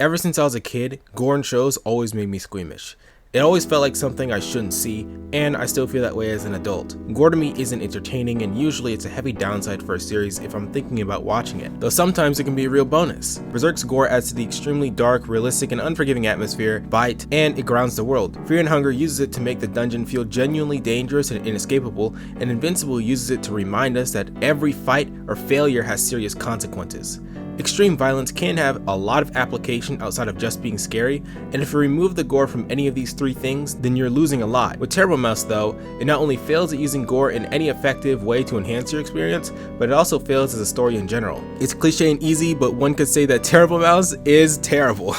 Ever since I was a kid, gore in shows always made me squeamish. It always felt like something I shouldn't see, and I still feel that way as an adult. Gore to me isn't entertaining, and usually it's a heavy downside for a series if I'm thinking about watching it, though sometimes it can be a real bonus. Berserk's gore adds to the extremely dark, realistic, and unforgiving atmosphere, bite, and it grounds the world. Fear and Hunger uses it to make the dungeon feel genuinely dangerous and inescapable, and Invincible uses it to remind us that every fight or failure has serious consequences. Extreme violence can have a lot of application outside of just being scary, and if you remove the gore from any of these three things, then you're losing a lot. With Terrible Mouse though, it not only fails at using gore in any effective way to enhance your experience, but it also fails as a story in general. It's cliche and easy, but one could say that Terrible Mouse is terrible.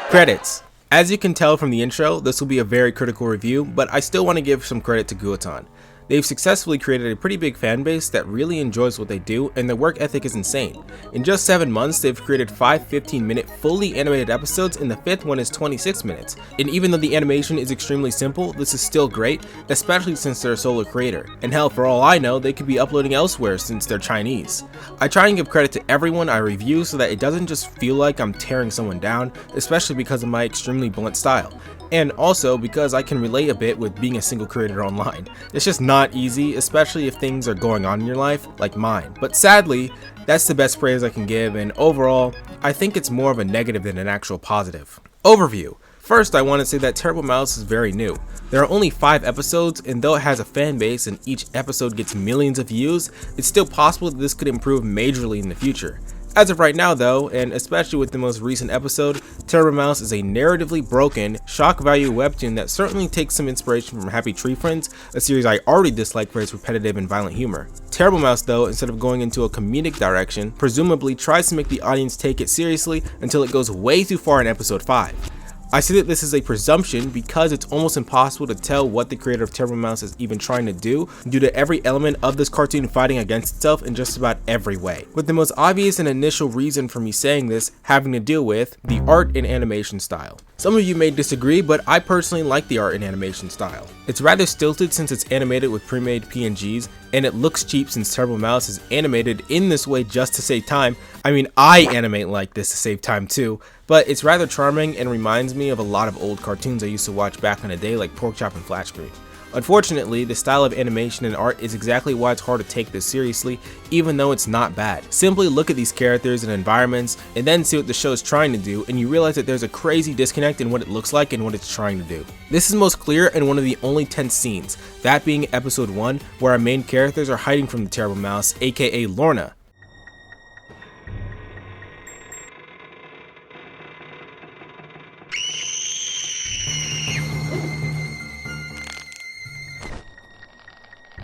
Credits. As you can tell from the intro, this will be a very critical review, but I still want to give some credit to Guotan. They've successfully created a pretty big fan base that really enjoys what they do, and their work ethic is insane. In just 7 months, they've created 5 15-minute fully animated episodes, and the 5th one is 26 minutes. And even though the animation is extremely simple, this is still great, especially since they're a solo creator. And hell, for all I know, they could be uploading elsewhere since they're Chinese. I try and give credit to everyone I review so that it doesn't just feel like I'm tearing someone down, especially because of my extremely blunt style. And also because I can relate a bit with being a single creator online. It's just not easy, especially if things are going on in your life, like mine. But sadly, that's the best praise I can give, and overall, I think it's more of a negative than an actual positive. Overview. First, I want to say that Terrible Mouse is very new. There are only 5 episodes, and though it has a fan base and each episode gets millions of views, it's still possible that this could improve majorly in the future. As of right now though, and especially with the most recent episode, Terrible Mouse is a narratively broken, shock value webtoon that certainly takes some inspiration from Happy Tree Friends, a series I already dislike for its repetitive and violent humor. Terrible Mouse though, instead of going into a comedic direction, presumably tries to make the audience take it seriously until it goes way too far in episode 5. I say that this is a presumption because it's almost impossible to tell what the creator of Terrible Mouse is even trying to do due to every element of this cartoon fighting against itself in just about every way. With the most obvious and initial reason for me saying this having to deal with the art and animation style. Some of you may disagree, but I personally like the art and animation style. It's rather stilted since it's animated with pre-made PNGs, and it looks cheap since Terrible Mouse is animated in this way just to save time. I mean, I animate like this to save time too, but it's rather charming and reminds me of a lot of old cartoons I used to watch back in the day like Porkchop and Flat Screen. Unfortunately, the style of animation and art is exactly why it's hard to take this seriously, even though it's not bad. Simply look at these characters and environments, and then see what the show is trying to do, and you realize that there's a crazy disconnect in what it looks like and what it's trying to do. This is most clear in one of the only tense scenes, that being episode 1, where our main characters are hiding from the Terrible Mouse, aka Lorna.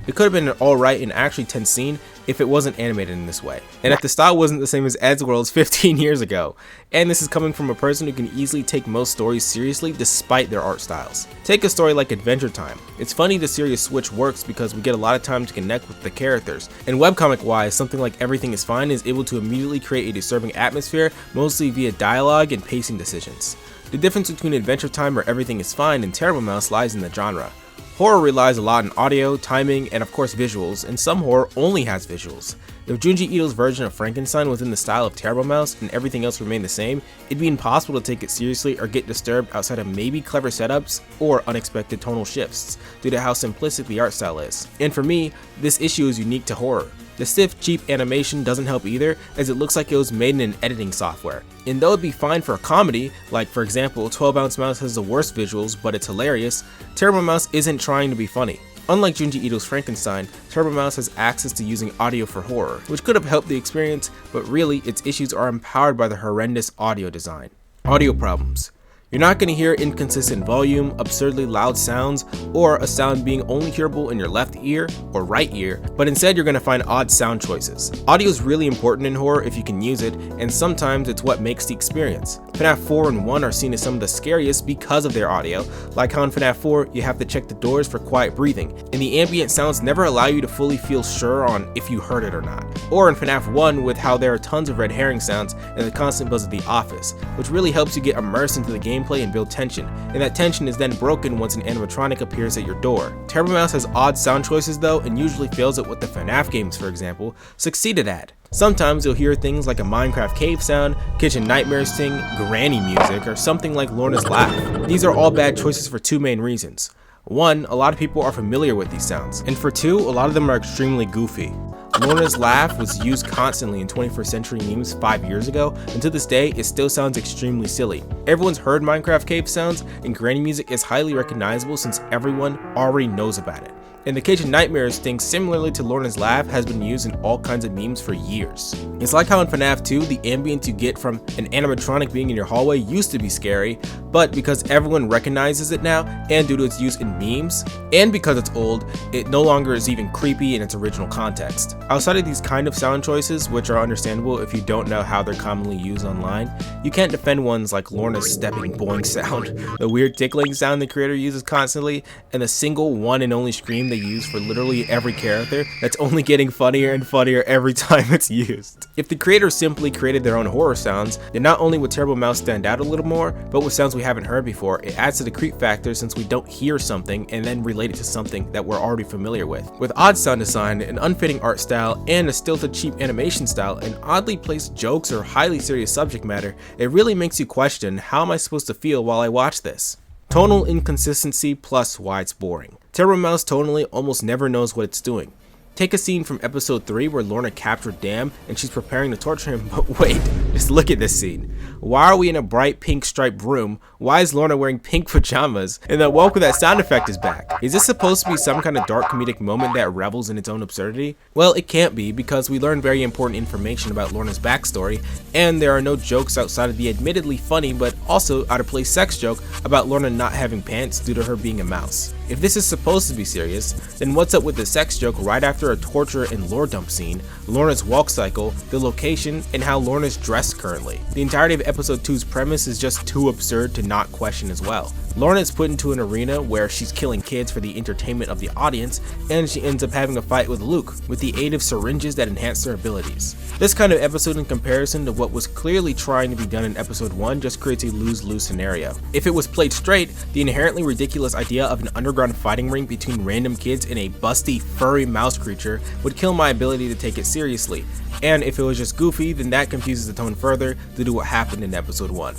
It could have been an alright and actually tense scene if it wasn't animated in this way, and if the style wasn't the same as Eddsworld's 15 years ago. And this is coming from a person who can easily take most stories seriously despite their art styles. Take a story like Adventure Time. It's funny the serious switch works because we get a lot of time to connect with the characters, and webcomic wise, something like Everything is Fine is able to immediately create a disturbing atmosphere mostly via dialogue and pacing decisions. The difference between Adventure Time or Everything is Fine and Terrible Mouse lies in the genre. Horror relies a lot on audio, timing, and of course visuals, and some horror only has visuals. If Junji Ito's version of Frankenstein was in the style of Terrible Mouse and everything else remained the same, it'd be impossible to take it seriously or get disturbed outside of maybe clever setups or unexpected tonal shifts, due to how simplistic the art style is. And for me, this issue is unique to horror. The stiff, cheap animation doesn't help either, as it looks like it was made in an editing software. And though it'd be fine for a comedy, like for example 12 Ounce Mouse has the worst visuals but it's hilarious, Terrible Mouse isn't trying to be funny. Unlike Junji Ito's Frankenstein, Terrible Mouse has access to using audio for horror, which could have helped the experience, but really its issues are empowered by the horrendous audio design. Audio problems. You're not going to hear inconsistent volume, absurdly loud sounds, or a sound being only hearable in your left ear or right ear, but instead you're going to find odd sound choices. Audio is really important in horror if you can use it, and sometimes it's what makes the experience. FNAF 4 and 1 are seen as some of the scariest because of their audio, like how in FNAF 4 you have to check the doors for quiet breathing, and the ambient sounds never allow you to fully feel sure on if you heard it or not. Or in FNAF 1 with how there are tons of red herring sounds and the constant buzz of the office, which really helps you get immersed into the game gameplay and build tension, and that tension is then broken once an animatronic appears at your door. Turbo Mouse has odd sound choices though, and usually fails at what the FNAF games, for example, succeeded at. Sometimes you'll hear things like a Minecraft cave sound, Kitchen Nightmares sing, granny music, or something like Lorna's laugh. These are all bad choices for two main reasons. One, a lot of people are familiar with these sounds, and for two, a lot of them are extremely goofy. Lorna's laugh was used constantly in 21st century memes 5 years ago, and to this day, it still sounds extremely silly. Everyone's heard Minecraft cave sounds, and granny music is highly recognizable since everyone already knows about it. And the Kitchen Nightmares thing, similarly to Lorna's laugh, has been used in all kinds of memes for years. It's like how in FNAF 2, the ambience you get from an animatronic being in your hallway used to be scary, but because everyone recognizes it now, and due to its use in memes, and because it's old, it no longer is even creepy in its original context. Outside of these kind of sound choices, which are understandable if you don't know how they're commonly used online, you can't defend ones like Lorna's stepping boing sound, the weird tickling sound the creator uses constantly, and the single one and only scream they use for literally every character that's only getting funnier and funnier every time it's used. If the creator simply created their own horror sounds, then not only would Turbo Mouse stand out a little more, but with sounds we haven't heard before, it adds to the creep factor since we don't hear something and then relate it to something that we're already familiar with. With odd sound design, an unfitting art style, and a stilted cheap animation style, and oddly placed jokes or highly serious subject matter, it really makes you question, how am I supposed to feel while I watch this? Tonal inconsistency plus why it's boring. Turbo Mouse tonally almost never knows what it's doing. Take a scene from episode 3 where Lorna captured Damm and she's preparing to torture him, but wait, just look at this scene. Why are we in a bright pink striped room? Why is Lorna wearing pink pajamas? And then welcome that sound effect is back. Is this supposed to be some kind of dark comedic moment that revels in its own absurdity? Well, it can't be, because we learn very important information about Lorna's backstory, and there are no jokes outside of the admittedly funny but also out of place sex joke about Lorna not having pants due to her being a mouse. If this is supposed to be serious, then what's up with the sex joke right after a torture and lore dump scene, Lorna's walk cycle, the location, and how Lorna's dressed currently? The entirety of episode 2's premise is just too absurd to not question as well. Lorna is put into an arena where she's killing kids for the entertainment of the audience, and she ends up having a fight with Luke with the aid of syringes that enhance their abilities. This kind of episode in comparison to what was clearly trying to be done in episode 1 just creates a lose-lose scenario. If it was played straight, the inherently ridiculous idea of an underground fighting ring between random kids and a busty furry mouse creature would kill my ability to take it seriously, and if it was just goofy, then that confuses the tone further due to what happened in episode 1.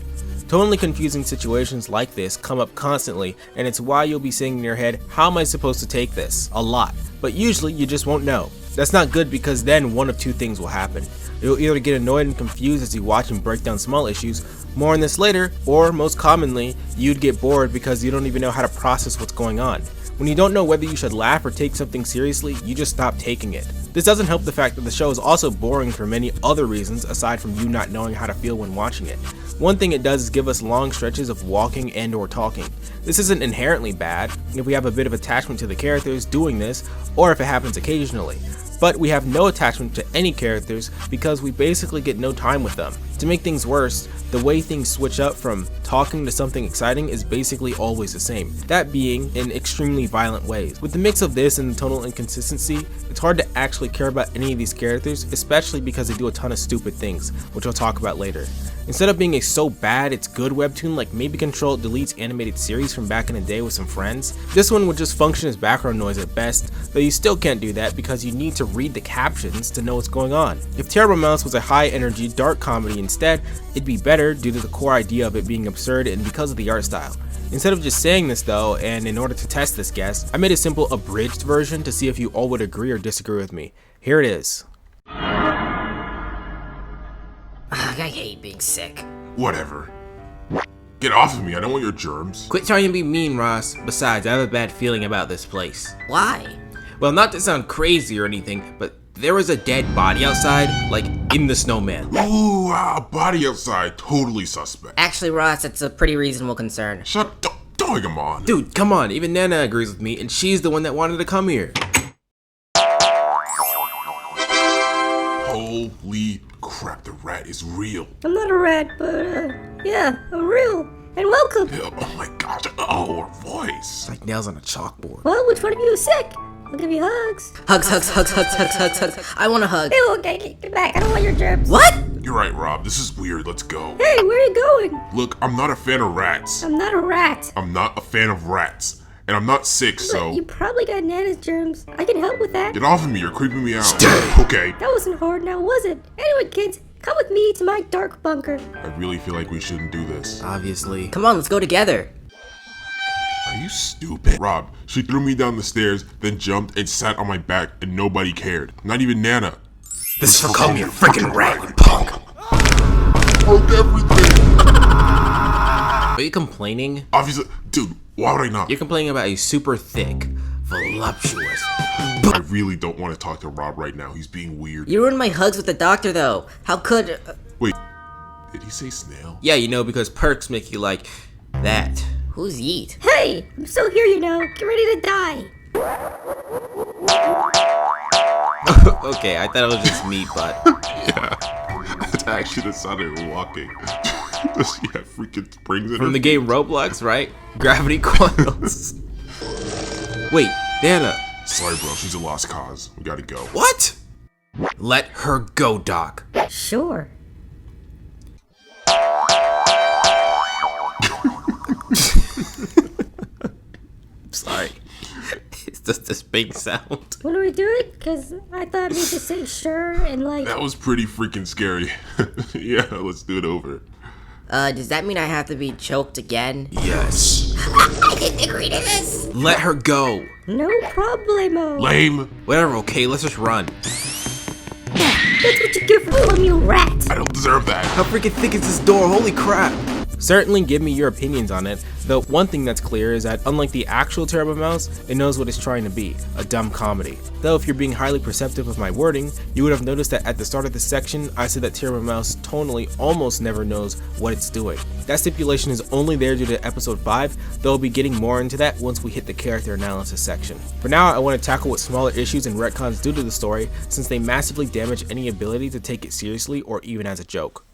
Totally confusing situations like this come up constantly, and it's why you'll be saying in your head, how am I supposed to take this? A lot. But usually you just won't know. That's not good, because then one of two things will happen. You'll either get annoyed and confused as you watch and break down small issues, more on this later, or most commonly, you'd get bored because you don't even know how to process what's going on. When you don't know whether you should laugh or take something seriously, you just stop taking it. This doesn't help the fact that the show is also boring for many other reasons aside from you not knowing how to feel when watching it. One thing it does is give us long stretches of walking and or talking. This isn't inherently bad if we have a bit of attachment to the characters doing this, or if it happens occasionally. But we have no attachment to any characters because we basically get no time with them. To make things worse, the way things switch up from talking to something exciting is basically always the same, that being in extremely violent ways. With the mix of this and the tonal inconsistency, it's hard to actually care about any of these characters, especially because they do a ton of stupid things, which I'll talk about later. Instead of being a so bad it's good webtoon like maybe Control Delete's animated series from back in the day with some friends, this one would just function as background noise at best, though you still can't do that because you need to read the captions to know what's going on. If Turbo Mouse was a high energy dark comedy instead, it'd be better due to the core idea of it being absurd and because of the art style. Instead of just saying this though, and in order to test this guess, I made a simple abridged version to see if you all would agree or disagree with me. Here it is. I hate being sick. Whatever. Get off of me, I don't want your germs. Quit trying to be mean, Ross. Besides, I have a bad feeling about this place. Why? Well, not to sound crazy or anything, but there was a dead body outside, like in the snowman. Ooh, body outside, totally suspect. Actually, Ross, it's a pretty reasonable concern. Don't egg him on. Dude, come on, even Nana agrees with me, and she's the one that wanted to come here. Holy crap, the rat is real. I'm not a rat, but yeah, I'm real. And welcome. Oh my gosh, oh, her voice. It's like nails on a chalkboard. Well, which one of you is sick? I'll give you hugs. Hugs. I want a hug. Ew, okay, get back. I don't want your germs. What? You're right, Rob. This is weird. Let's go. Hey, where are you going? Look, I'm not a fan of rats. I'm not a rat. I'm not a fan of rats. And I'm not sick, so... You probably got Nana's germs. I can help with that. Get off of me. You're creeping me out. Stay. Okay. That wasn't hard now, was it? Anyway, kids, come with me to my dark bunker. I really feel like we shouldn't do this. Obviously. Come on, let's go together. Are you stupid? Rob, she threw me down the stairs, then jumped and sat on my back, and nobody cared. Not even Nana. This is for calling me a freaking rat, you punk. Broke everything. Are you complaining? Obviously, dude, why would I not? You're complaining about a super thick, voluptuous. I really don't want to talk to Rob right now. He's being weird. You ruined my hugs with the doctor, though. How could... Wait, did he say snail? Yeah, you know, because perks make you like that. Who's Yeet? Hey, I'm still here, you know. Get ready to die. Okay, I thought it was just me, but Yeah, that's actually the sound of her walking. Does she have freaking springs in her? from the game Roblox, right? Gravity coils. Wait, Nana. Sorry, bro. She's a lost cause. We gotta go. What? Let her go, Doc. Sure. Sorry. It's just this big sound. What are we doing? Because I thought we just say sure and like... That was pretty freaking scary. Yeah, let's do it over. Does that mean I have to be choked again? Yes. I didn't agree to this. Let her go. No problemo. Lame. Whatever, okay, let's just run. That's what you get for calling me a rat. I don't deserve that. How freaking thick is this door? Holy crap. Certainly give me your opinions on it, though one thing that's clear is that unlike the actual Terrible Mouse, it knows what it's trying to be, a dumb comedy. Though if you're being highly perceptive of my wording, you would have noticed that at the start of this section, I said that Terrible Mouse tonally almost never knows what it's doing. That stipulation is only there due to episode 5, though I'll be getting more into that once we hit the character analysis section. For now, I want to tackle what smaller issues and retcons do to the story, since they massively damage any ability to take it seriously or even as a joke.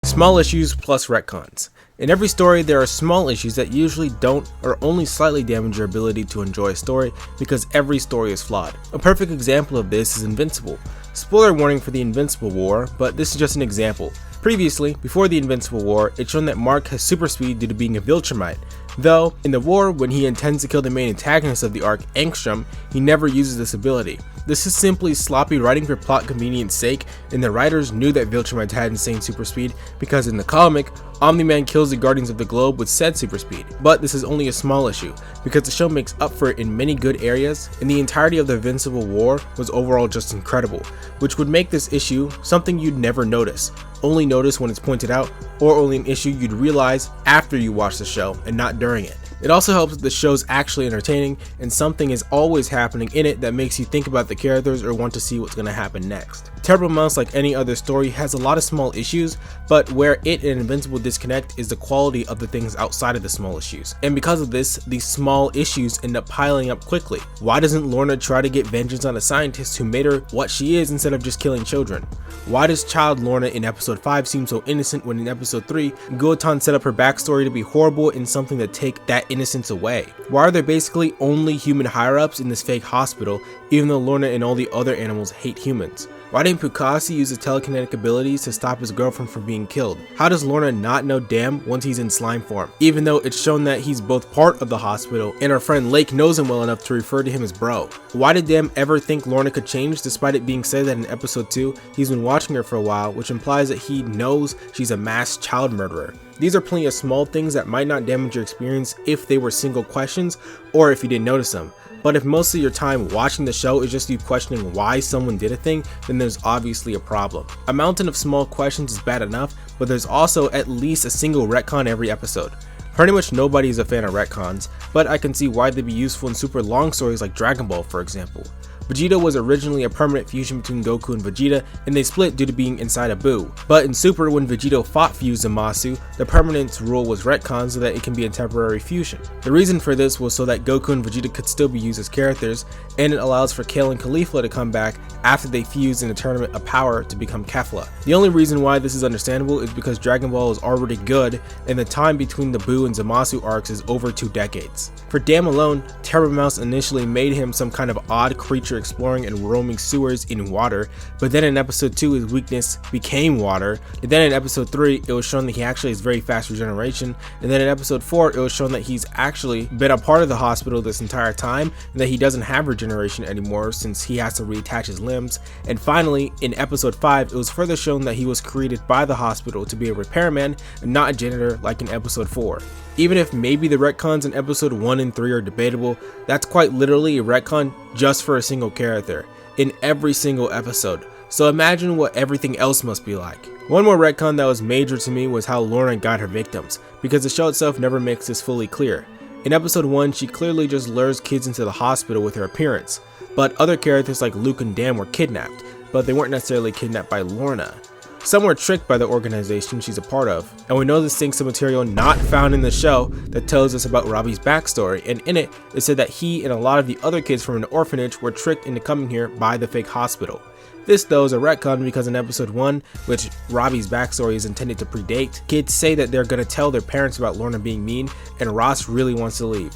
Small issues plus retcons. In every story, there are small issues that usually don't or only slightly damage your ability to enjoy a story because every story is flawed. A perfect example of this is Invincible. Spoiler warning for the Invincible War, but this is just an example. Previously, before the Invincible War, it's shown that Mark has super speed due to being a Viltrumite. Though, in the war, when he intends to kill the main antagonist of the arc, Angstrom, he never uses this ability. This is simply sloppy writing for plot convenience sake, and the writers knew that Viltrumite had insane super speed because in the comic, Omni-Man kills the Guardians of the Globe with said super speed. But this is only a small issue, because the show makes up for it in many good areas, and the entirety of the Invincible War was overall just incredible, which would make this issue something you'd never notice, only notice when it's pointed out, or only an issue you'd realize after you watch the show and not during it. It also helps that the show's actually entertaining and something is always happening in it that makes you think about the characters or want to see what's going to happen next. Terrible Mouse, like any other story, has a lot of small issues, but where it and Invincible disconnect is the quality of the things outside of the small issues. And because of this, these small issues end up piling up quickly. Why doesn't Lorna try to get vengeance on a scientist who made her what she is instead of just killing children? Why does child Lorna in episode 5 seem so innocent when in episode 3, Guotan set up her backstory to be horrible and something to take that innocence away? Why are there basically only human higher-ups in this fake hospital, even though Lorna and all the other animals hate humans? Why didn't Pukasi use his telekinetic abilities to stop his girlfriend from being killed? How does Lorna not know Damm once he's in slime form, even though it's shown that he's both part of the hospital and our friend Lake knows him well enough to refer to him as bro? Why did Damm ever think Lorna could change despite it being said that in episode 2 he's been watching her for a while, which implies that he knows she's a mass child murderer? These are plenty of small things that might not damage your experience if they were single questions or if you didn't notice them. But if most of your time watching the show is just you questioning why someone did a thing, then there's obviously a problem. A mountain of small questions is bad enough, but there's also at least a single retcon every episode. Pretty much nobody is a fan of retcons, but I can see why they'd be useful in super long stories like Dragon Ball, for example. Vegeta was originally a permanent fusion between Goku and Vegeta, and they split due to being inside a Buu. But in Super, when Vegito fought fused Zamasu, the permanence rule was retconned so that it can be a temporary fusion. The reason for this was so that Goku and Vegeta could still be used as characters, and it allows for Kale and Caulifla to come back after they fused in a tournament of power to become Kefla. The only reason why this is understandable is because Dragon Ball is already good, and the time between the Buu and Zamasu arcs is over 2 decades. For Damm alone, Terrible Mouse initially made him some kind of odd creature exploring and roaming sewers in water, but then in episode 2 his weakness became water, and then in episode 3 it was shown that he actually has very fast regeneration, and then in episode 4 it was shown that he's actually been a part of the hospital this entire time, and that he doesn't have regeneration anymore since he has to reattach his limbs, and finally in episode 5 it was further shown that he was created by the hospital to be a repairman and not a janitor like in episode 4. Even if maybe the retcons in episode 1 and 3 are debatable, that's quite literally a retcon just for a single character, in every single episode, so imagine what everything else must be like. One more retcon that was major to me was how Lorna got her victims, because the show itself never makes this fully clear. In episode 1 she clearly just lures kids into the hospital with her appearance, but other characters like Luke and Damm were kidnapped, but they weren't necessarily kidnapped by Lorna. Some were tricked by the organization she's a part of, and we know this thanks to material not found in the show that tells us about Robbie's backstory, and in it said that he and a lot of the other kids from an orphanage were tricked into coming here by the fake hospital. This though is a retcon because in episode 1, which Robbie's backstory is intended to predate, kids say that they're gonna tell their parents about Lorna being mean, and Ross really wants to leave.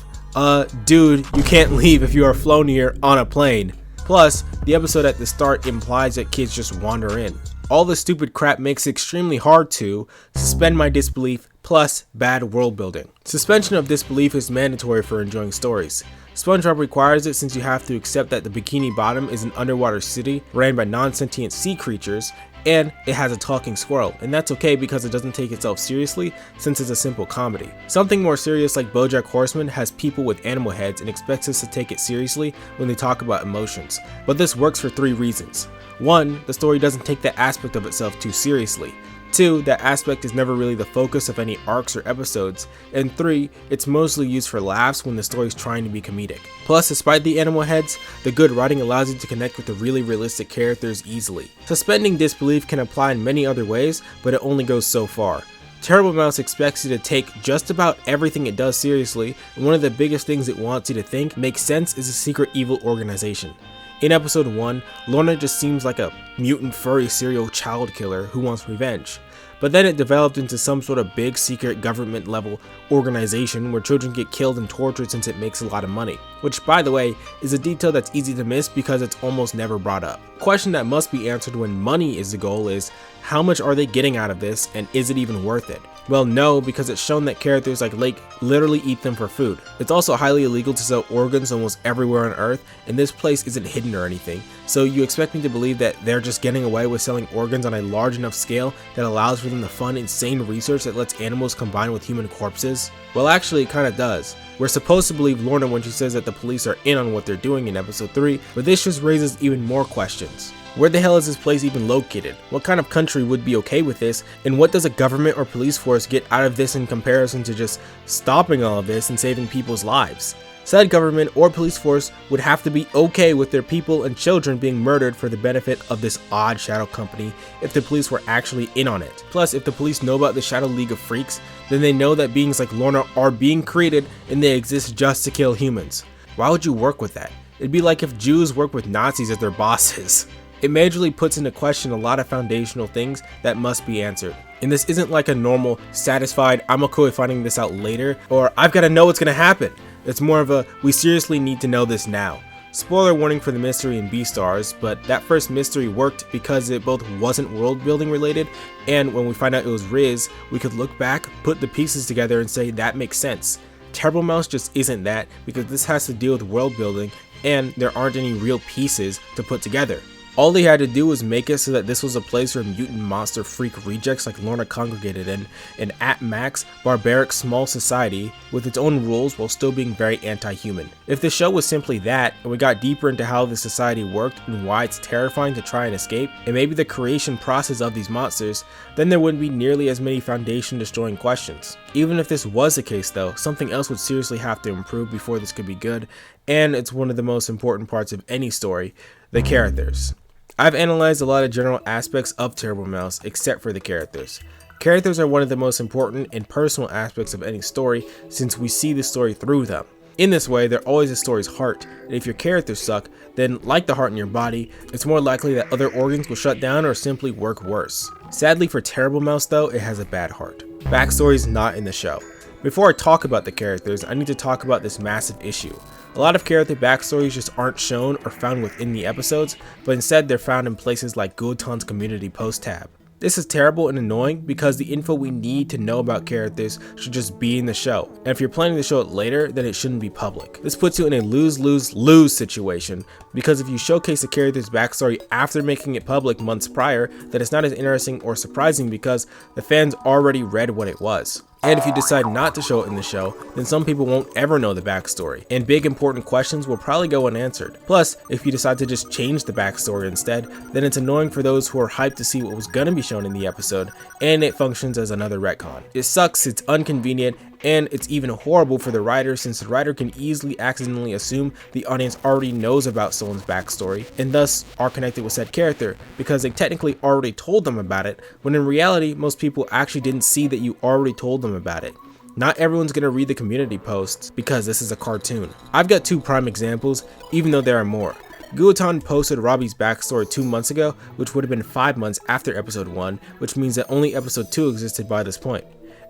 Dude, you can't leave if you are flown here on a plane. Plus, the episode at the start implies that kids just wander in. All this stupid crap makes it extremely hard to suspend my disbelief plus bad world building. Suspension of disbelief is mandatory for enjoying stories. SpongeBob requires it since you have to accept that the Bikini Bottom is an underwater city ran by non-sentient sea creatures, and it has a talking squirrel, and that's okay because it doesn't take itself seriously since it's a simple comedy. Something more serious like BoJack Horseman has people with animal heads and expects us to take it seriously when they talk about emotions, but this works for 3 reasons. 1, the story doesn't take that aspect of itself too seriously. 2, that aspect is never really the focus of any arcs or episodes, and 3, it's mostly used for laughs when the story's trying to be comedic. Plus, despite the animal heads, the good writing allows you to connect with the really realistic characters easily. Suspending disbelief can apply in many other ways, but it only goes so far. Terrible Mouse expects you to take just about everything it does seriously, and one of the biggest things it wants you to think makes sense is a secret evil organization. In episode 1, Lorna just seems like a mutant furry serial child killer who wants revenge. But then it developed into some sort of big secret government level organization where children get killed and tortured since it makes a lot of money. Which, by the way, is a detail that's easy to miss because it's almost never brought up. A question that must be answered when money is the goal is, how much are they getting out of this and is it even worth it? Well, no, because it's shown that characters like Lake literally eat them for food. It's also highly illegal to sell organs almost everywhere on Earth, and this place isn't hidden or anything, so you expect me to believe that they're just getting away with selling organs on a large enough scale that allows for them to fund insane research that lets animals combine with human corpses? Well, actually it kinda does. We're supposed to believe Lorna when she says that the police are in on what they're doing in episode 3, but this just raises even more questions. Where the hell is this place even located? What kind of country would be okay with this? And what does a government or police force get out of this in comparison to just stopping all of this and saving people's lives? Said government or police force would have to be okay with their people and children being murdered for the benefit of this odd shadow company if the police were actually in on it. Plus, if the police know about the Shadow League of Freaks, then they know that beings like Lorna are being created and they exist just to kill humans. Why would you work with that? It'd be like if Jews work with Nazis as their bosses. It majorly puts into question a lot of foundational things that must be answered. And this isn't like a normal, satisfied, I'm okay with finding this out later, or I've got to know what's gonna happen. It's more of a, we seriously need to know this now. Spoiler warning for the mystery in Beastars, but that first mystery worked because it both wasn't world building related, and when we find out it was Riz, we could look back, put the pieces together and say that makes sense. Terrible Mouse just isn't that, because this has to deal with world building, and there aren't any real pieces to put together. All they had to do was make it so that this was a place where mutant monster freak rejects like Lorna congregated in, an at max, barbaric small society with its own rules while still being very anti-human. If the show was simply that, and we got deeper into how the society worked and why it's terrifying to try and escape, and maybe the creation process of these monsters, then there wouldn't be nearly as many foundation destroying questions. Even if this was the case though, something else would seriously have to improve before this could be good, and it's one of the most important parts of any story, the characters. I've analyzed a lot of general aspects of Terrible Mouse except for the characters. Characters are one of the most important and personal aspects of any story since we see the story through them. In this way, they're always a story's heart, and if your characters suck, then like the heart in your body, it's more likely that other organs will shut down or simply work worse. Sadly for Terrible Mouse though, it has a bad heart. Backstories not in the show. Before I talk about the characters, I need to talk about this massive issue. A lot of character backstories just aren't shown or found within the episodes, but instead they're found in places like Guotan's community post tab. This is terrible and annoying because the info we need to know about characters should just be in the show, and if you're planning to show it later, then it shouldn't be public. This puts you in a lose-lose-lose situation, because if you showcase a character's backstory after making it public months prior, then it's not as interesting or surprising because the fans already read what it was. And if you decide not to show it in the show, then some people won't ever know the backstory, and big important questions will probably go unanswered. Plus, if you decide to just change the backstory instead, then it's annoying for those who are hyped to see what was gonna be shown in the episode, and it functions as another retcon. It sucks, it's inconvenient, and it's even horrible for the writer since the writer can easily accidentally assume the audience already knows about someone's backstory and thus are connected with said character because they technically already told them about it, when in reality most people actually didn't see that you already told them about it. Not everyone's gonna read the community posts because this is a cartoon. I've got 2 prime examples, even though there are more. Guotan posted Robbie's backstory 2 months ago, which would have been 5 months after episode 1, which means that only episode 2 existed by this point.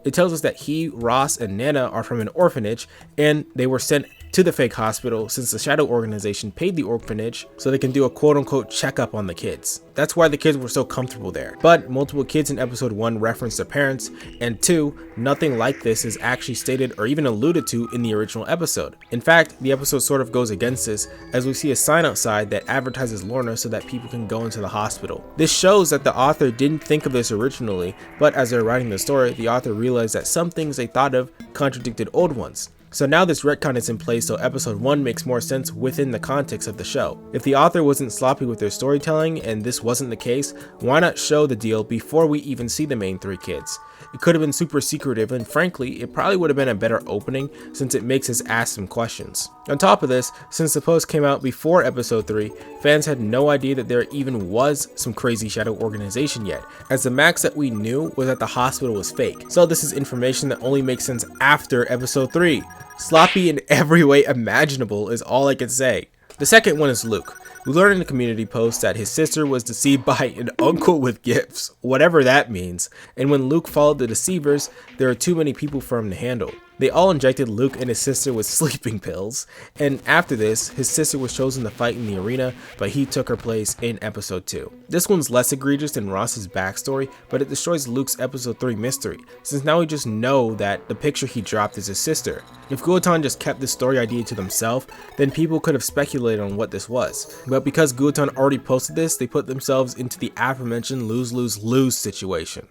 It tells us that he, Ross, and Nana are from an orphanage, and they were sent to the fake hospital since the Shadow organization paid the orphanage so they can do a quote-unquote checkup on the kids. That's why the kids were so comfortable there. But multiple kids in episode 1 reference their parents, and 2, nothing like this is actually stated or even alluded to in the original episode. In fact, the episode sort of goes against this, as we see a sign outside that advertises Lorna so that people can go into the hospital. This shows that the author didn't think of this originally, but as they're writing the story, the author realized that some things they thought of contradicted old ones. So now this retcon is in place, so episode 1 makes more sense within the context of the show. If the author wasn't sloppy with their storytelling and this wasn't the case, why not show the deal before we even see the main 3 kids? It could have been super secretive, and frankly, it probably would have been a better opening since it makes us ask some questions. On top of this, since the post came out before episode 3, fans had no idea that there even was some crazy shadow organization yet, as the max that we knew was that the hospital was fake. So this is information that only makes sense after episode 3. Sloppy in every way imaginable is all I can say. The second one is Luke. We learned in the community post that his sister was deceived by an uncle with gifts, whatever that means, and when Luke followed the deceivers, there are too many people for him to handle. They all injected Luke and his sister with sleeping pills, and after this, his sister was chosen to fight in the arena, but he took her place in episode 2. This one's less egregious than Ross's backstory, but it destroys Luke's episode 3 mystery, since now we just know that the picture he dropped is his sister. If Guotan just kept this story idea to themselves, then people could have speculated on what this was. But because Guotan already posted this, they put themselves into the aforementioned lose-lose-lose situation.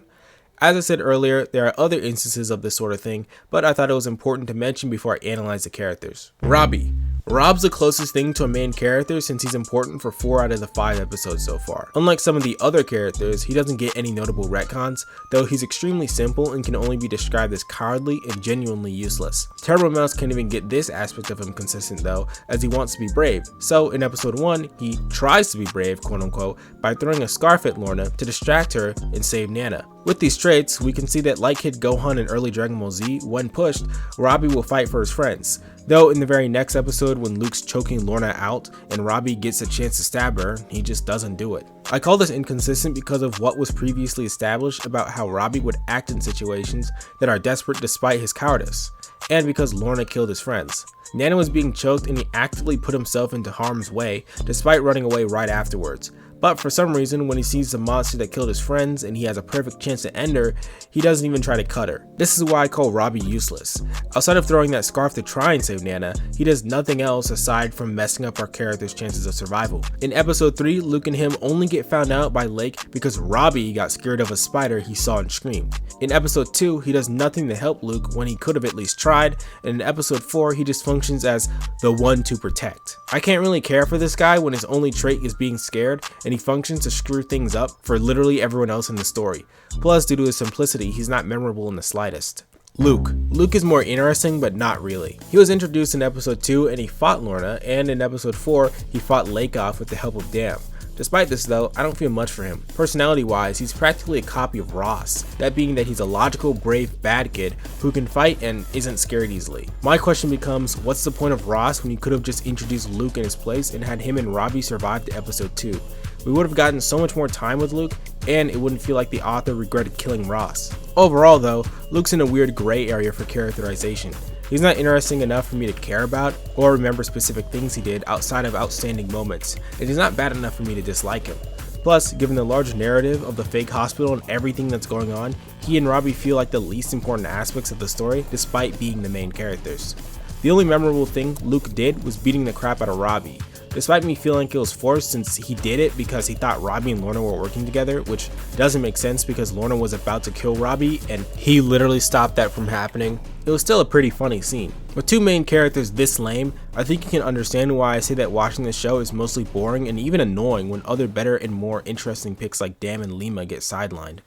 As I said earlier, there are other instances of this sort of thing, but I thought it was important to mention before I analyze the characters. Robbie. Rob's the closest thing to a main character since he's important for 4 out of the 5 episodes so far. Unlike some of the other characters, he doesn't get any notable retcons, though he's extremely simple and can only be described as cowardly and genuinely useless. Turbo Mouse can't even get this aspect of him consistent though, as he wants to be brave. So in episode 1, he tries to be brave, quote unquote, by throwing a scarf at Lorna to distract her and save Nana. With these traits, we can see that like Kid Gohan in early Dragon Ball Z, when pushed, Robbie will fight for his friends. Though in the very next episode when Luke's choking Lorna out and Robbie gets a chance to stab her, he just doesn't do it. I call this inconsistent because of what was previously established about how Robbie would act in situations that are desperate despite his cowardice, and because Lorna killed his friends. Nana was being choked and he actively put himself into harm's way despite running away right afterwards. But for some reason, when he sees the monster that killed his friends and he has a perfect chance to end her, he doesn't even try to cut her. This is why I call Robbie useless. Outside of throwing that scarf to try and save Nana, he does nothing else aside from messing up our character's chances of survival. In episode 3, Luke and him only get found out by Lake because Robbie got scared of a spider he saw and screamed. In episode 2, he does nothing to help Luke when he could have at least tried, and in episode 4, he just functions as the one to protect. I can't really care for this guy when his only trait is being scared, and he functions to screw things up for literally everyone else in the story. Plus, due to his simplicity, he's not memorable in the slightest. Luke is more interesting, but not really. He was introduced in episode 2 and he fought Lorna, and in episode 4, he fought Lake off with the help of Damm. Despite this though, I don't feel much for him. Personality wise, he's practically a copy of Ross, that being that he's a logical, brave, bad kid who can fight and isn't scared easily. My question becomes, what's the point of Ross when you could have just introduced Luke in his place and had him and Robbie survive to episode 2? We would have gotten so much more time with Luke, and it wouldn't feel like the author regretted killing Ross. Overall though, Luke's in a weird gray area for characterization. He's not interesting enough for me to care about or remember specific things he did outside of outstanding moments, and he's not bad enough for me to dislike him. Plus, given the large narrative of the fake hospital and everything that's going on, he and Robbie feel like the least important aspects of the story despite being the main characters. The only memorable thing Luke did was beating the crap out of Robbie, despite me feeling like it was forced since he did it because he thought Robbie and Lorna were working together, which doesn't make sense because Lorna was about to kill Robbie and he literally stopped that from happening. It was still a pretty funny scene. With two main characters this lame, I think you can understand why I say that watching this show is mostly boring and even annoying when other better and more interesting picks like Damm and Lemia get sidelined.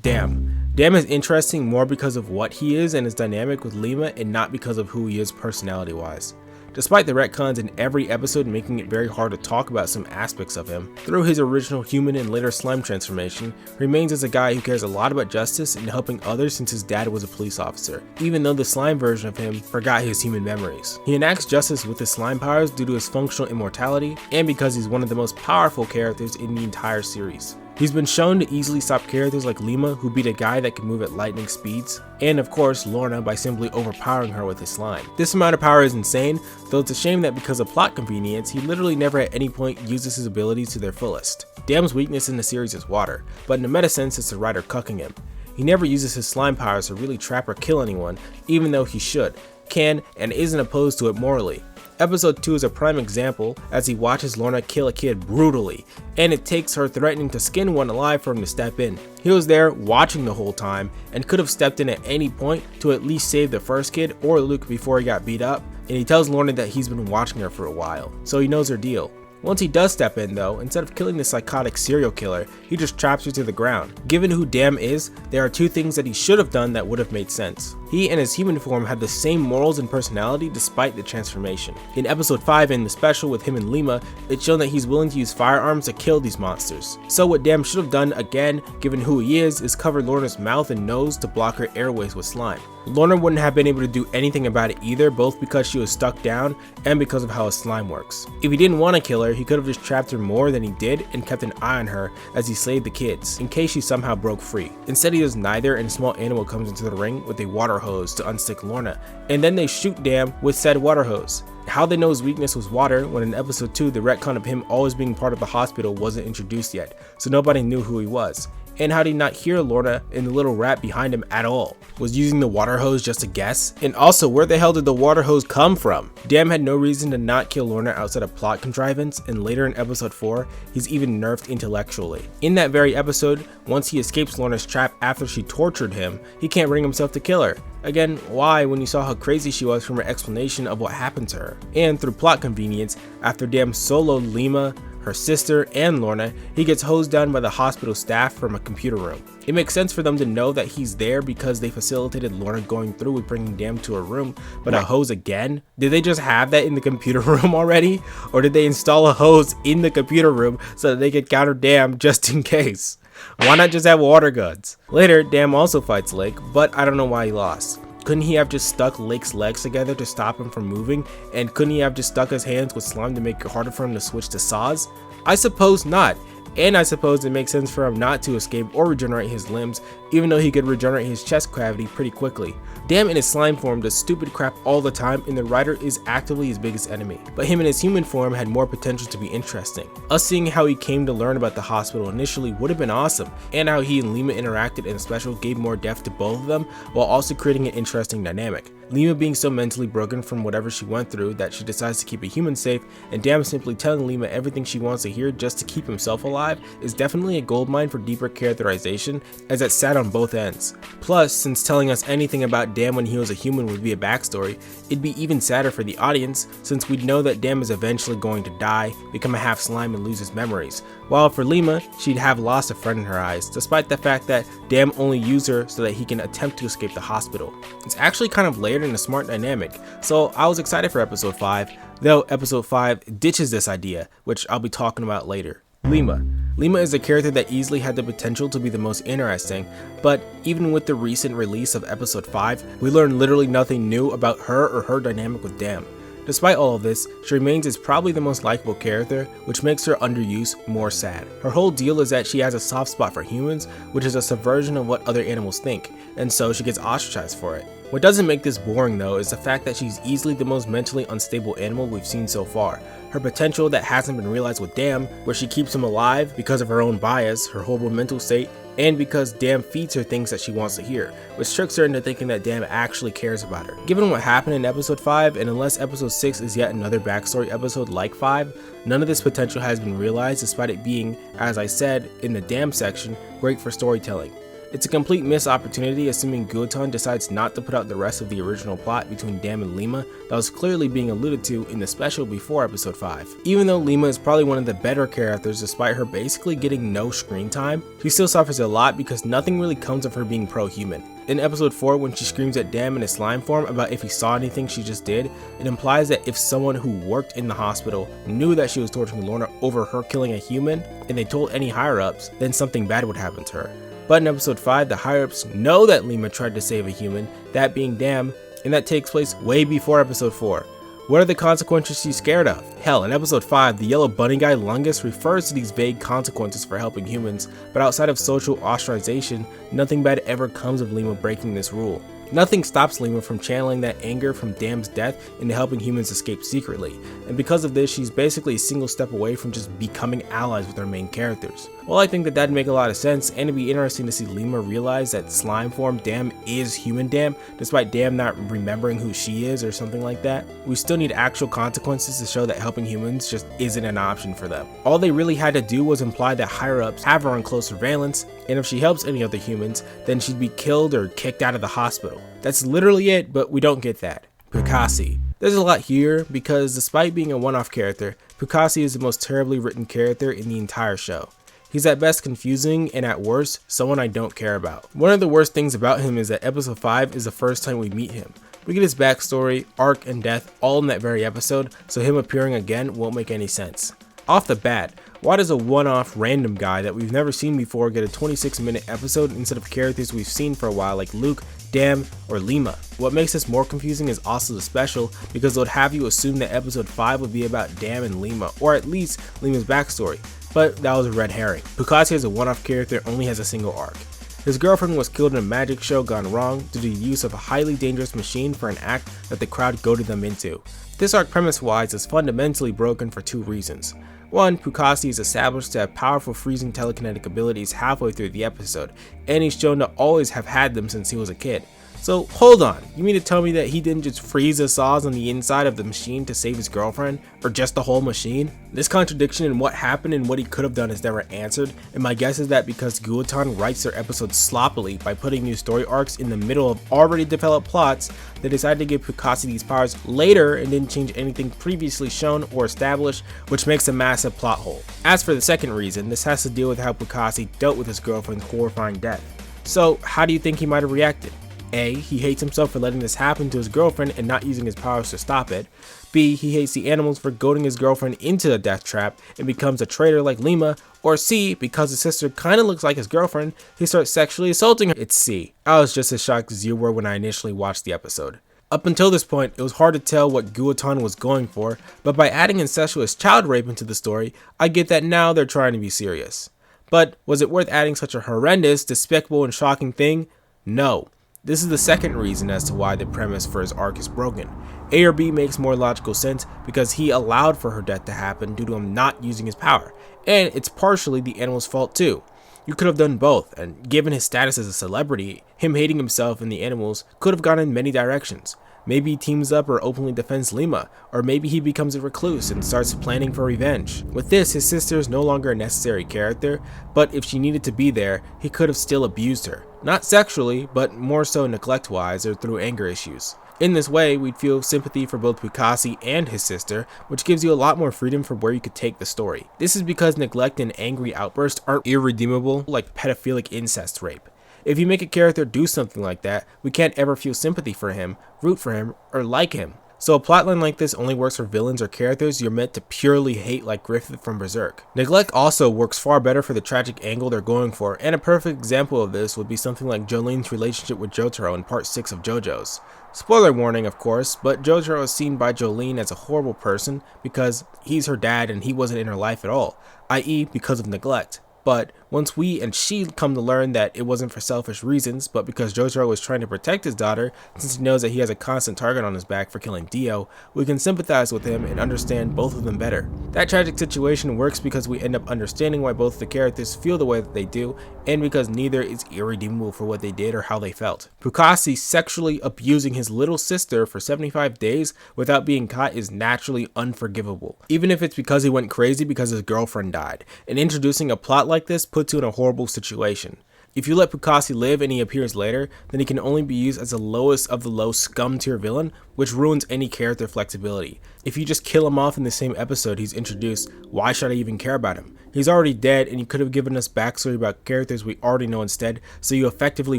Damm is interesting more because of what he is and his dynamic with Lemia and not because of who he is personality wise. Despite the retcons in every episode making it very hard to talk about some aspects of him, through his original human and later slime transformation, he remains as a guy who cares a lot about justice and helping others since his dad was a police officer, even though the slime version of him forgot his human memories. He enacts justice with his slime powers due to his functional immortality and because he's one of the most powerful characters in the entire series. He's been shown to easily stop characters like Lemia, who beat a guy that can move at lightning speeds, and of course Lorna by simply overpowering her with his slime. This amount of power is insane, though it's a shame that because of plot convenience, he literally never at any point uses his abilities to their fullest. Damm's weakness in the series is water, but in a meta sense it's the writer cucking him. He never uses his slime powers to really trap or kill anyone, even though he should, can, and isn't opposed to it morally. Episode 2 is a prime example as he watches Lorna kill a kid brutally, and it takes her threatening to skin one alive for him to step in. He was there watching the whole time and could have stepped in at any point to at least save the first kid or Luke before he got beat up, and he tells Lorna that he's been watching her for a while, so he knows her deal. Once he does step in though, instead of killing the psychotic serial killer, he just traps her to the ground. Given who Damm is, there are two things that he should have done that would have made sense. He and his human form have the same morals and personality despite the transformation. In episode 5 in the special with him and Lemia, it's shown that he's willing to use firearms to kill these monsters. So what Damm should have done again, given who he is cover Lorna's mouth and nose to block her airways with slime. Lorna wouldn't have been able to do anything about it either, both because she was stuck down and because of how his slime works. If he didn't want to kill her, he could have just trapped her more than he did and kept an eye on her as he slayed the kids, in case she somehow broke free. Instead he does neither, and a small animal comes into the ring with a water hose to unstick Lorna, and then they shoot Damm with said water hose. How they know his weakness was water when in episode 2 the retcon of him always being part of the hospital wasn't introduced yet, so nobody knew who he was. And how did he not hear Lorna and the little rat behind him at all? Was using the water hose just a guess? And also, where the hell did the water hose come from? Damm had no reason to not kill Lorna outside of plot contrivance, and later in episode 4, he's even nerfed intellectually. In that very episode, once he escapes Lorna's trap after she tortured him, he can't bring himself to kill her. Again, why when you saw how crazy she was from her explanation of what happened to her? And through plot convenience, after Damm soloed Lemia, her sister, and Lorna, he gets hosed down by the hospital staff from a computer room. It makes sense for them to know that he's there because they facilitated Lorna going through with bringing Damm to her room, but a hose again? Did they just have that in the computer room already? Or did they install a hose in the computer room so that they could counter Damm just in case? Why not just have water guns? Later, Damm also fights Lake, but I don't know why he lost. Couldn't he have just stuck Lake's legs together to stop him from moving? And couldn't he have just stuck his hands with slime to make it harder for him to switch to saws? I suppose not. And I suppose it makes sense for him not to escape or regenerate his limbs, even though he could regenerate his chest cavity pretty quickly. Damm in his slime form does stupid crap all the time, and the writer is actively his biggest enemy. But him in his human form had more potential to be interesting. Us seeing how he came to learn about the hospital initially would have been awesome, and how he and Lemia interacted in the special gave more depth to both of them, while also creating an interesting dynamic. Lemia being so mentally broken from whatever she went through that she decides to keep a human safe, and Damm simply telling Lemia everything she wants to hear just to keep himself alive is definitely a goldmine for deeper characterization, as it's sad on both ends. Plus, since telling us anything about Damm when he was a human would be a backstory, it'd be even sadder for the audience since we'd know that Damm is eventually going to die, become a half slime and lose his memories, while for Lemia, she'd have lost a friend in her eyes, despite the fact that Damm only used her so that he can attempt to escape the hospital. It's actually kind of layered in a smart dynamic, so I was excited for episode 5, though episode 5 ditches this idea, which I'll be talking about later. Lemia is a character that easily had the potential to be the most interesting, but even with the recent release of episode 5, we learned literally nothing new about her or her dynamic with Damm. Despite all of this, she remains as probably the most likable character, which makes her underuse more sad. Her whole deal is that she has a soft spot for humans, which is a subversion of what other animals think, and so she gets ostracized for it. What doesn't make this boring though is the fact that she's easily the most mentally unstable animal we've seen so far. Her potential that hasn't been realized with Damm, where she keeps him alive because of her own bias, her horrible mental state, and because Damm feeds her things that she wants to hear, which tricks her into thinking that Damm actually cares about her. Given what happened in episode 5, and unless episode 6 is yet another backstory episode like 5, none of this potential has been realized despite it being, as I said in the Damm section, great for storytelling. It's a complete missed opportunity assuming Guotan decides not to put out the rest of the original plot between Damm and Lemia that was clearly being alluded to in the special before episode 5. Even though Lemia is probably one of the better characters despite her basically getting no screen time, she still suffers a lot because nothing really comes of her being pro-human. In episode 4, when she screams at Damm in his slime form about if he saw anything she just did, it implies that if someone who worked in the hospital knew that she was torturing Lorna over her killing a human, and they told any higher-ups, then something bad would happen to her. But in episode 5, the higher-ups know that Lemia tried to save a human, that being Damm, and that takes place way before episode 4. What are the consequences she's scared of? Hell, in episode 5, the yellow bunny guy Lungus refers to these vague consequences for helping humans, but outside of social ostracization, nothing bad ever comes of Lemia breaking this rule. Nothing stops Lemia from channeling that anger from Damm's death into helping humans escape secretly, and because of this, she's basically a single step away from just becoming allies with our main characters. Well, I think that that'd make a lot of sense, and it'd be interesting to see Lemia realize that slime form Damm is human Damm, despite Damm not remembering who she is or something like that. We still need actual consequences to show that helping humans just isn't an option for them. All they really had to do was imply that higher-ups have her on close surveillance, and if she helps any other humans, then she'd be killed or kicked out of the hospital. That's literally it, but we don't get that. Pukasi. There's a lot here because despite being a one-off character, Pukasi is the most terribly written character in the entire show. He's at best confusing and at worst, someone I don't care about. One of the worst things about him is that episode 5 is the first time we meet him. We get his backstory, arc, and death all in that very episode, so him appearing again won't make any sense. Off the bat, why does a one-off random guy that we've never seen before get a 26-minute episode instead of characters we've seen for a while like Luke, Damm, or Lemia? What makes this more confusing is also the special, because it would have you assume that episode 5 would be about Damm and Lemia, or at least Lemia's backstory, but that was a red herring. Pukasi as a one-off character only has a single arc. His girlfriend was killed in a magic show gone wrong due to the use of a highly dangerous machine for an act that the crowd goaded them into. This arc premise-wise is fundamentally broken for two reasons. One, Pukasi is established to have powerful freezing telekinetic abilities halfway through the episode, and he's shown to always have had them since he was a kid. So hold on, you mean to tell me that he didn't just freeze the saws on the inside of the machine to save his girlfriend, or just the whole machine? This contradiction in what happened and what he could have done is never answered, and my guess is that because Guotan writes their episodes sloppily by putting new story arcs in the middle of already developed plots, they decided to give Pukasi these powers later and didn't change anything previously shown or established, which makes a massive plot hole. As for the second reason, this has to deal with how Pukasi dealt with his girlfriend's horrifying death. So how do you think he might have reacted? A, he hates himself for letting this happen to his girlfriend and not using his powers to stop it. B, he hates the animals for goading his girlfriend into a death trap and becomes a traitor like Lemia. Or C, because his sister kinda looks like his girlfriend, he starts sexually assaulting her. It's C. I was just as shocked as you were when I initially watched the episode. Up until this point, it was hard to tell what Guotan was going for, but by adding incestuous child rape into the story, I get that now they're trying to be serious. But was it worth adding such a horrendous, despicable, and shocking thing? No. This is the second reason as to why the premise for his arc is broken. A or B makes more logical sense because he allowed for her death to happen due to him not using his power, and it's partially the animal's fault too. You could have done both, and given his status as a celebrity, him hating himself and the animals could have gone in many directions. Maybe he teams up or openly defends Lemia, or maybe he becomes a recluse and starts planning for revenge. With this, his sister is no longer a necessary character, but if she needed to be there, he could have still abused her. Not sexually, but more so neglect-wise or through anger issues. In this way, we'd feel sympathy for both Pukasi and his sister, which gives you a lot more freedom for where you could take the story. This is because neglect and angry outbursts aren't irredeemable like pedophilic incest rape. If you make a character do something like that, we can't ever feel sympathy for him, root for him, or like him. So a plotline like this only works for villains or characters you're meant to purely hate like Griffith from Berserk. Neglect also works far better for the tragic angle they're going for, and a perfect example of this would be something like Jolene's relationship with Jotaro in part 6 of JoJo's. Spoiler warning of course, but Jotaro is seen by Jolene as a horrible person because he's her dad and he wasn't in her life at all, i.e. because of neglect. But Once we and she come to learn that it wasn't for selfish reasons, but because Jotaro was trying to protect his daughter, since he knows that he has a constant target on his back for killing Dio, we can sympathize with him and understand both of them better. That tragic situation works because we end up understanding why both the characters feel the way that they do, and because neither is irredeemable for what they did or how they felt. Pukasi sexually abusing his little sister for 75 days without being caught is naturally unforgivable, even if it's because he went crazy because his girlfriend died, and introducing a plot like this puts you in a horrible situation. If you let Pukasi live and he appears later, then he can only be used as the lowest of the low scum tier villain, which ruins any character flexibility. If you just kill him off in the same episode he's introduced, why should I even care about him? He's already dead and you could have given us backstory about characters we already know instead, so you effectively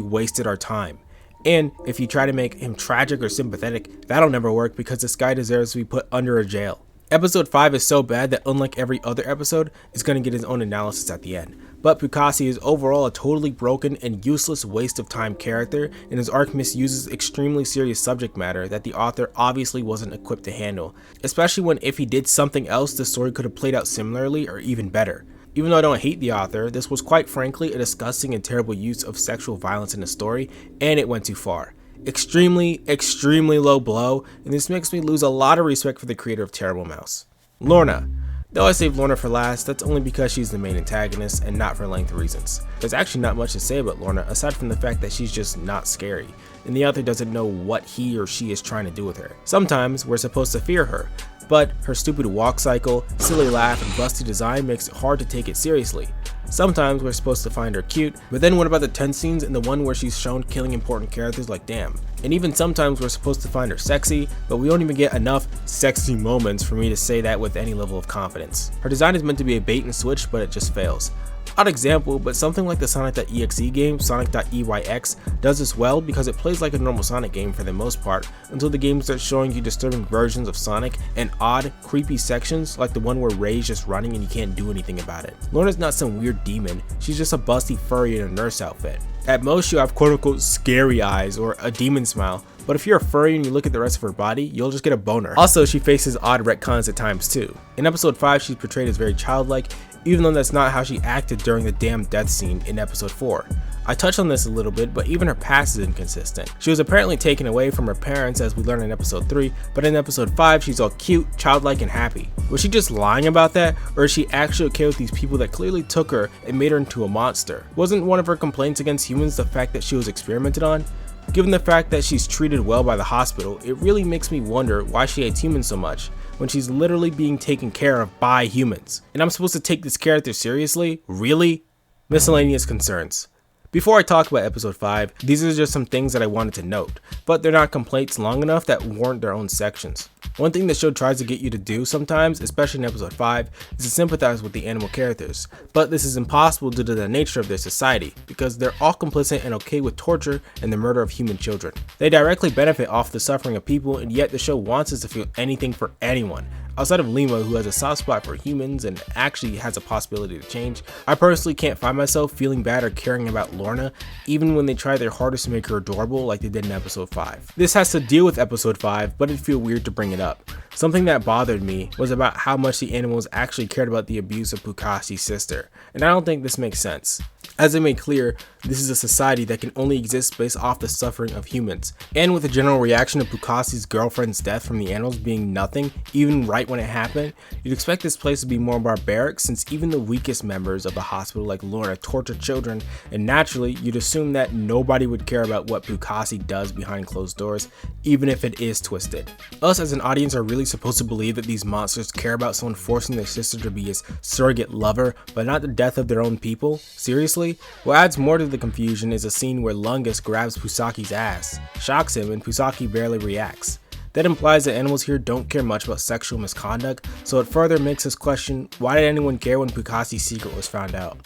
wasted our time. And if you try to make him tragic or sympathetic, that'll never work because this guy deserves to be put under a jail. Episode 5 is so bad that unlike every other episode, it's going to get his own analysis at the end. But Pukasi is overall a totally broken and useless waste of time character, and his arc misuses extremely serious subject matter that the author obviously wasn't equipped to handle, especially when if he did something else the story could have played out similarly or even better. Even though I don't hate the author, this was quite frankly a disgusting and terrible use of sexual violence in the story, and it went too far. Extremely low blow, and this makes me lose a lot of respect for the creator of Terrible Mouse. Lorna. Though I saved Lorna for last, that's only because she's the main antagonist and not for length reasons. There's actually not much to say about Lorna aside from the fact that she's just not scary, and the author doesn't know what he or she is trying to do with her. Sometimes we're supposed to fear her, but her stupid walk cycle, silly laugh, and busty design makes it hard to take it seriously. Sometimes we're supposed to find her cute, but then what about the tense scenes and the one where she's shown killing important characters like Damm? And even sometimes we're supposed to find her sexy, but we don't even get enough sexy moments for me to say that with any level of confidence. Her design is meant to be a bait and switch, but it just fails. Odd example, but something like the Sonic.exe game, Sonic.eyx, does this well because it plays like a normal Sonic game for the most part, until the game starts showing you disturbing versions of Sonic and odd, creepy sections like the one where Ray's just running and you can't do anything about it. Lorna's not some weird demon, she's just a busty furry in a nurse outfit. At most you have quote unquote scary eyes or a demon smile, but if you're a furry and you look at the rest of her body, you'll just get a boner. Also, she faces odd retcons at times too. In episode 5, she's portrayed as very childlike, even though that's not how she acted during the Damm death scene in episode 4. I touched on this a little bit, but even her past is inconsistent. She was apparently taken away from her parents as we learn in episode 3, but in episode 5 she's all cute, childlike, and happy. Was she just lying about that, or is she actually okay with these people that clearly took her and made her into a monster? Wasn't one of her complaints against humans the fact that she was experimented on? Given the fact that she's treated well by the hospital, it really makes me wonder why she hates humans so much, when she's literally being taken care of by humans. And I'm supposed to take this character seriously? Really? Miscellaneous concerns. Before I talk about episode 5, these are just some things that I wanted to note, but they're not complaints long enough that warrant their own sections. One thing the show tries to get you to do sometimes, especially in episode 5, is to sympathize with the animal characters, but this is impossible due to the nature of their society, because they're all complicit and okay with torture and the murder of human children. They directly benefit off the suffering of people, and yet the show wants us to feel anything for anyone. Outside of Lemia, who has a soft spot for humans and actually has a possibility to change, I personally can't find myself feeling bad or caring about Lorna, even when they try their hardest to make her adorable like they did in episode 5. This has to deal with episode 5, but it'd feel weird to bring it up. Something that bothered me was about how much the animals actually cared about the abuse of Pukasi's sister, and I don't think this makes sense. As I made clear, this is a society that can only exist based off the suffering of humans, and with the general reaction of Pukasi's girlfriend's death from the animals being nothing, even right when it happened, you'd expect this place to be more barbaric since even the weakest members of the hospital like Lorna torture children, and naturally you'd assume that nobody would care about what Pukasi does behind closed doors, even if it is twisted. Us as an audience are really supposed to believe that these monsters care about someone forcing their sister to be his surrogate lover, but not the death of their own people? Seriously? What adds more to the confusion is a scene where Lungus grabs Pusaki's ass, shocks him, and Pusaki barely reacts. That implies that animals here don't care much about sexual misconduct, so it further makes us question why did anyone care when Pukasi's secret was found out.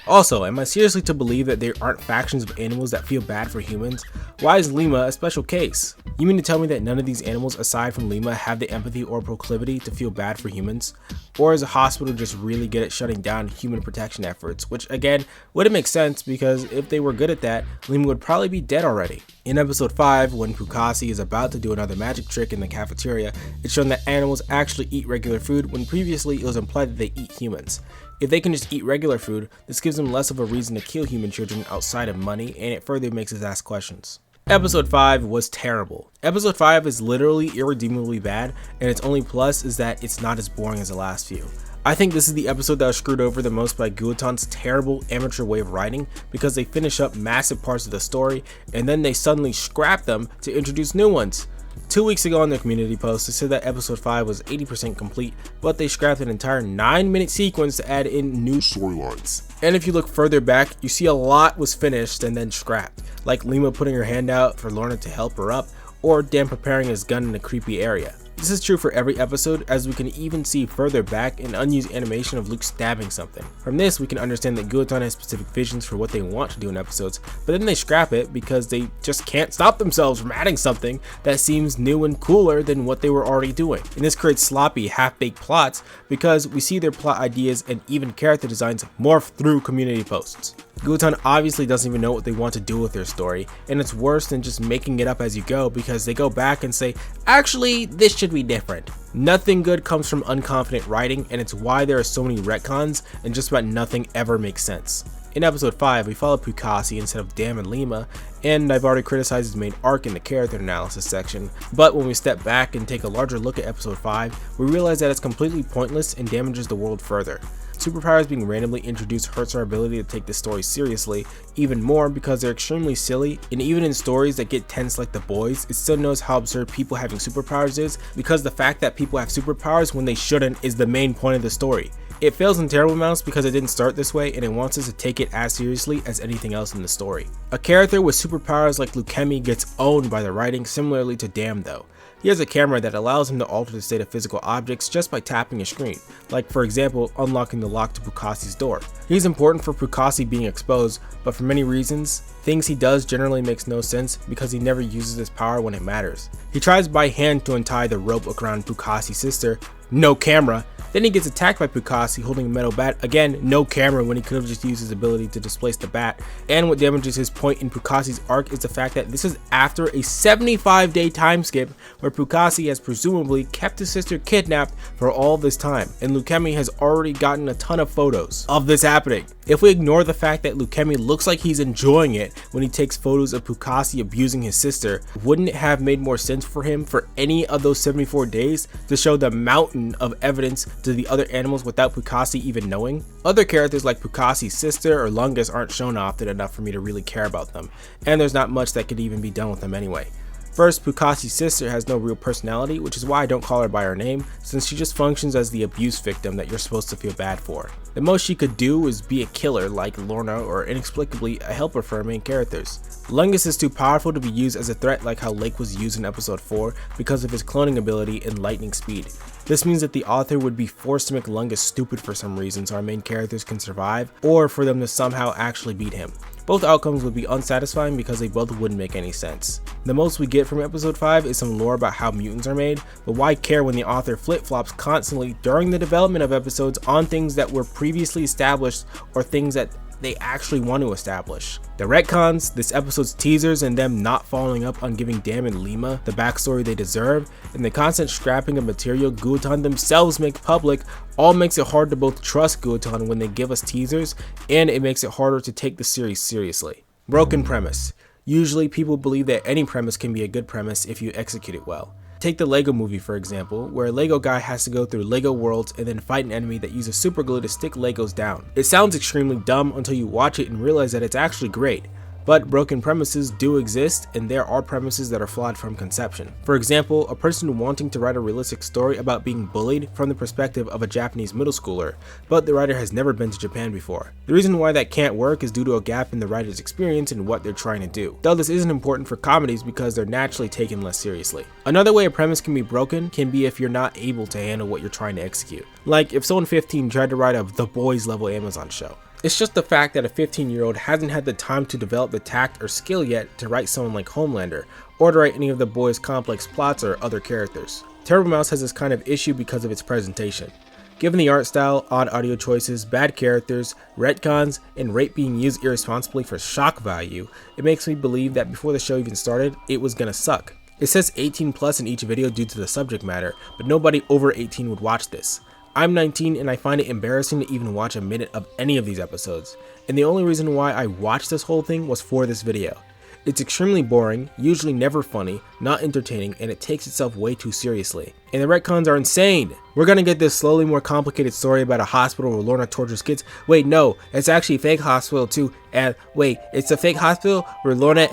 Also, am I seriously to believe that there aren't factions of animals that feel bad for humans? Why is Lemia a special case? You mean to tell me that none of these animals aside from Lemia have the empathy or proclivity to feel bad for humans? Or is a hospital just really good at shutting down human protection efforts, which again, wouldn't make sense because if they were good at that, Lemia would probably be dead already. In episode 5, when Pukasi is about to do another magic trick in the cafeteria, it's shown that animals actually eat regular food when previously it was implied that they eat humans. If they can just eat regular food, this gives them less of a reason to kill human children outside of money, and it further makes us ask questions. Episode 5 was terrible. Episode 5 is literally irredeemably bad, and its only plus is that it's not as boring as the last few. I think this is the episode that was screwed over the most by Guotan's terrible amateur way of writing, because they finish up massive parts of the story and then they suddenly scrap them to introduce new ones. 2 weeks ago on their community post, they said that episode 5 was 80% complete, but they scrapped an entire 9-minute sequence to add in new storylines. And if you look further back, you see a lot was finished and then scrapped, like Lemia putting her hand out for Lorna to help her up, or Damm preparing his gun in a creepy area. This is true for every episode, as we can even see further back an unused animation of Luke stabbing something. From this, we can understand that Guotan has specific visions for what they want to do in episodes, but then they scrap it because they just can't stop themselves from adding something that seems new and cooler than what they were already doing. And this creates sloppy, half-baked plots because we see their plot ideas and even character designs morph through community posts. Guotan obviously doesn't even know what they want to do with their story, and it's worse than just making it up as you go because they go back and say, actually, this should be different. Nothing good comes from unconfident writing, and it's why there are so many retcons and just about nothing ever makes sense. In episode 5, we follow Pukasi instead of Damm and Lemia, and I've already criticized his main arc in the character analysis section, but when we step back and take a larger look at episode 5, we realize that it's completely pointless and damages the world further. Superpowers being randomly introduced hurts our ability to take the story seriously even more because they're extremely silly, and even in stories that get tense like The Boys, it still knows how absurd people having superpowers is, because the fact that people have superpowers when they shouldn't is the main point of the story. It fails in terrible amounts because it didn't start this way, and it wants us to take it as seriously as anything else in the story. A character with superpowers like Lemia gets owned by the writing, similarly to Damm though. He has a camera that allows him to alter the state of physical objects just by tapping a screen, like for example unlocking the lock to Pukasi's door. He's important for Pukasi being exposed, but for many reasons, things he does generally makes no sense because he never uses his power when it matters. He tries by hand to untie the rope around Pukasi's sister, no camera. Then he gets attacked by Pukasi holding a metal bat, again no camera when he could have just used his ability to displace the bat. And what damages his point in Pukasi's arc is the fact that this is after a 75-day time skip where Pukasi has presumably kept his sister kidnapped for all this time, and Lemia has already gotten a ton of photos of this happening. If we ignore the fact that Lemia looks like he's enjoying it when he takes photos of Pukasi abusing his sister, wouldn't it have made more sense for him for any of those 74 days to show the mountain of evidence to the other animals without Pukasi even knowing? Other characters like Pukasi's sister or Lungus aren't shown often enough for me to really care about them, and there's not much that could even be done with them anyway. First, Pukasi's sister has no real personality, which is why I don't call her by her name, since she just functions as the abuse victim that you're supposed to feel bad for. The most she could do is be a killer like Lorna, or inexplicably a helper for her main characters. Lungus is too powerful to be used as a threat like how Lake was used in episode 4 because of his cloning ability and lightning speed. This means that the author would be forced to make Lungus stupid for some reason so our main characters can survive, or for them to somehow actually beat him. Both outcomes would be unsatisfying because they both wouldn't make any sense. The most we get from episode 5 is some lore about how mutants are made, but why care when the author flip-flops constantly during the development of episodes on things that were previously established or things that they actually want to establish. The retcons, this episode's teasers and them not following up on giving Damm and Lemia the backstory they deserve, and the constant scrapping of material Guotan themselves make public all makes it hard to both trust Guotan when they give us teasers, and it makes it harder to take the series seriously. Broken premise. Usually people believe that any premise can be a good premise if you execute it well. Take the Lego movie for example, where a Lego guy has to go through Lego worlds and then fight an enemy that uses super glue to stick Legos down. It sounds extremely dumb until you watch it and realize that it's actually great. But broken premises do exist, and there are premises that are flawed from conception. For example, a person wanting to write a realistic story about being bullied from the perspective of a Japanese middle schooler, but the writer has never been to Japan before. The reason why that can't work is due to a gap in the writer's experience and what they're trying to do. Though this isn't important for comedies because they're naturally taken less seriously. Another way a premise can be broken can be if you're not able to handle what you're trying to execute. Like if someone 15 tried to write a The Boys level Amazon show. It's just the fact that a 15-year-old hasn't had the time to develop the tact or skill yet to write someone like Homelander, or to write any of the boys' complex plots or other characters. Terrible Mouse has this kind of issue because of its presentation. Given the art style, odd audio choices, bad characters, retcons, and rape being used irresponsibly for shock value, it makes me believe that before the show even started, it was gonna suck. It says 18+ in each video due to the subject matter, but nobody over 18 would watch this. I'm 19 and I find it embarrassing to even watch a minute of any of these episodes, and the only reason why I watched this whole thing was for this video. It's extremely boring, usually never funny, not entertaining, and it takes itself way too seriously. And the retcons are insane! We're gonna get this slowly more complicated story about a hospital where Lorna tortures kids. Wait, no, it's actually a fake hospital too, and wait, it's a fake hospital where Lorna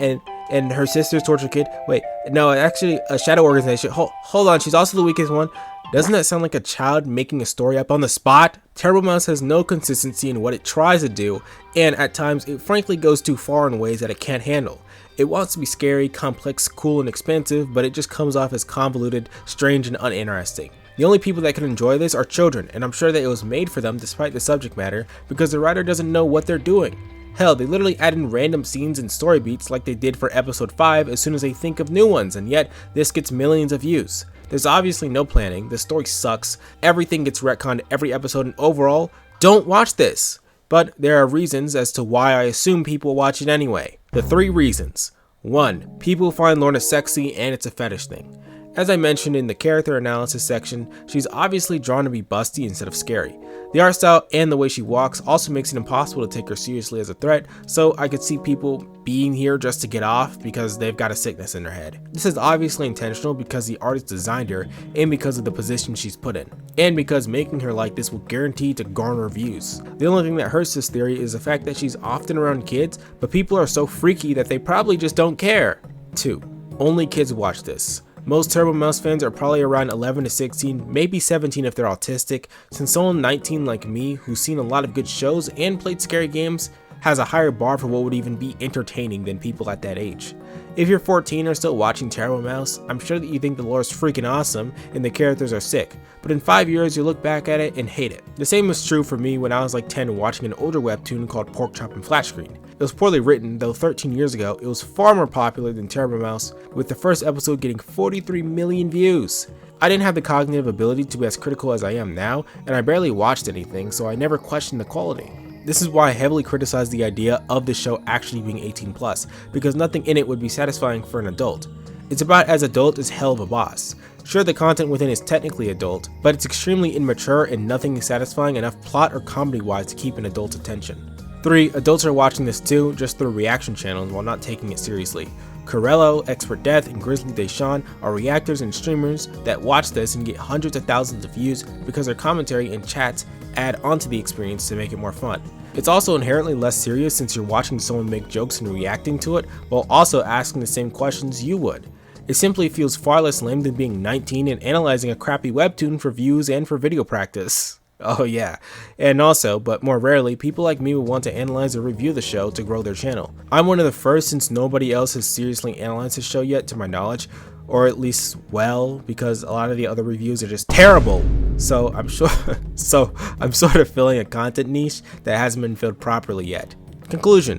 and her sisters torture kid. Wait, no, actually a shadow organization. Hold on, she's also the weakest one. Doesn't that sound like a child making a story up on the spot? Terrible Mouse has no consistency in what it tries to do, and at times it frankly goes too far in ways that it can't handle. It wants to be scary, complex, cool, and expansive, but it just comes off as convoluted, strange, and uninteresting. The only people that can enjoy this are children, and I'm sure that it was made for them despite the subject matter, because the writer doesn't know what they're doing. Hell, they literally add in random scenes and story beats like they did for episode 5 as soon as they think of new ones, and yet this gets millions of views. There's obviously no planning, the story sucks, everything gets retconned every episode, and overall, don't watch this. But there are reasons as to why I assume people watch it anyway. The 3 reasons. 1. People find Lorna sexy and it's a fetish thing. As I mentioned in the character analysis section, she's obviously drawn to be busty instead of scary. The art style and the way she walks also makes it impossible to take her seriously as a threat, so I could see people being here just to get off because they've got a sickness in their head. This is obviously intentional because the artist designed her and because of the position she's put in, and because making her like this will guarantee to garner views. The only thing that hurts this theory is the fact that she's often around kids, but people are so freaky that they probably just don't care. 2. Only kids watch this. Most Terrible Mouse fans are probably around 11 to 16, maybe 17 if they're autistic, since someone 19 like me who's seen a lot of good shows and played scary games has a higher bar for what would even be entertaining than people at that age. If you're 14 or still watching Terrible Mouse, I'm sure that you think the lore is freaking awesome and the characters are sick, but in 5 years you look back at it and hate it. The same was true for me when I was like 10 watching an older webtoon called Pork Chop and Flat Screen. It was poorly written, though 13 years ago it was far more popular than Terrible Mouse, with the first episode getting 43 million views. I didn't have the cognitive ability to be as critical as I am now, and I barely watched anything, so I never questioned the quality. This is why I heavily criticize the idea of the show actually being 18+, because nothing in it would be satisfying for an adult. It's about as adult as Hell of a Boss. Sure, the content within is technically adult, but it's extremely immature and nothing is satisfying enough plot or comedy wise to keep an adult's attention. 3. Adults are watching this too, just through reaction channels while not taking it seriously. Corello, Expert Death, and Grizzly Deshawn are reactors and streamers that watch this and get hundreds of thousands of views because their commentary and chats add onto the experience to make it more fun. It's also inherently less serious since you're watching someone make jokes and reacting to it while also asking the same questions you would. It simply feels far less lame than being 19 and analyzing a crappy webtoon for views and for video practice. Oh yeah, and also, but more rarely, people like me would want to analyze or review the show to grow their channel. I'm one of the first since nobody else has seriously analyzed the show yet to my knowledge, or at least well, because a lot of the other reviews are just terrible. So I'm sort of filling a content niche that hasn't been filled properly yet. Conclusion.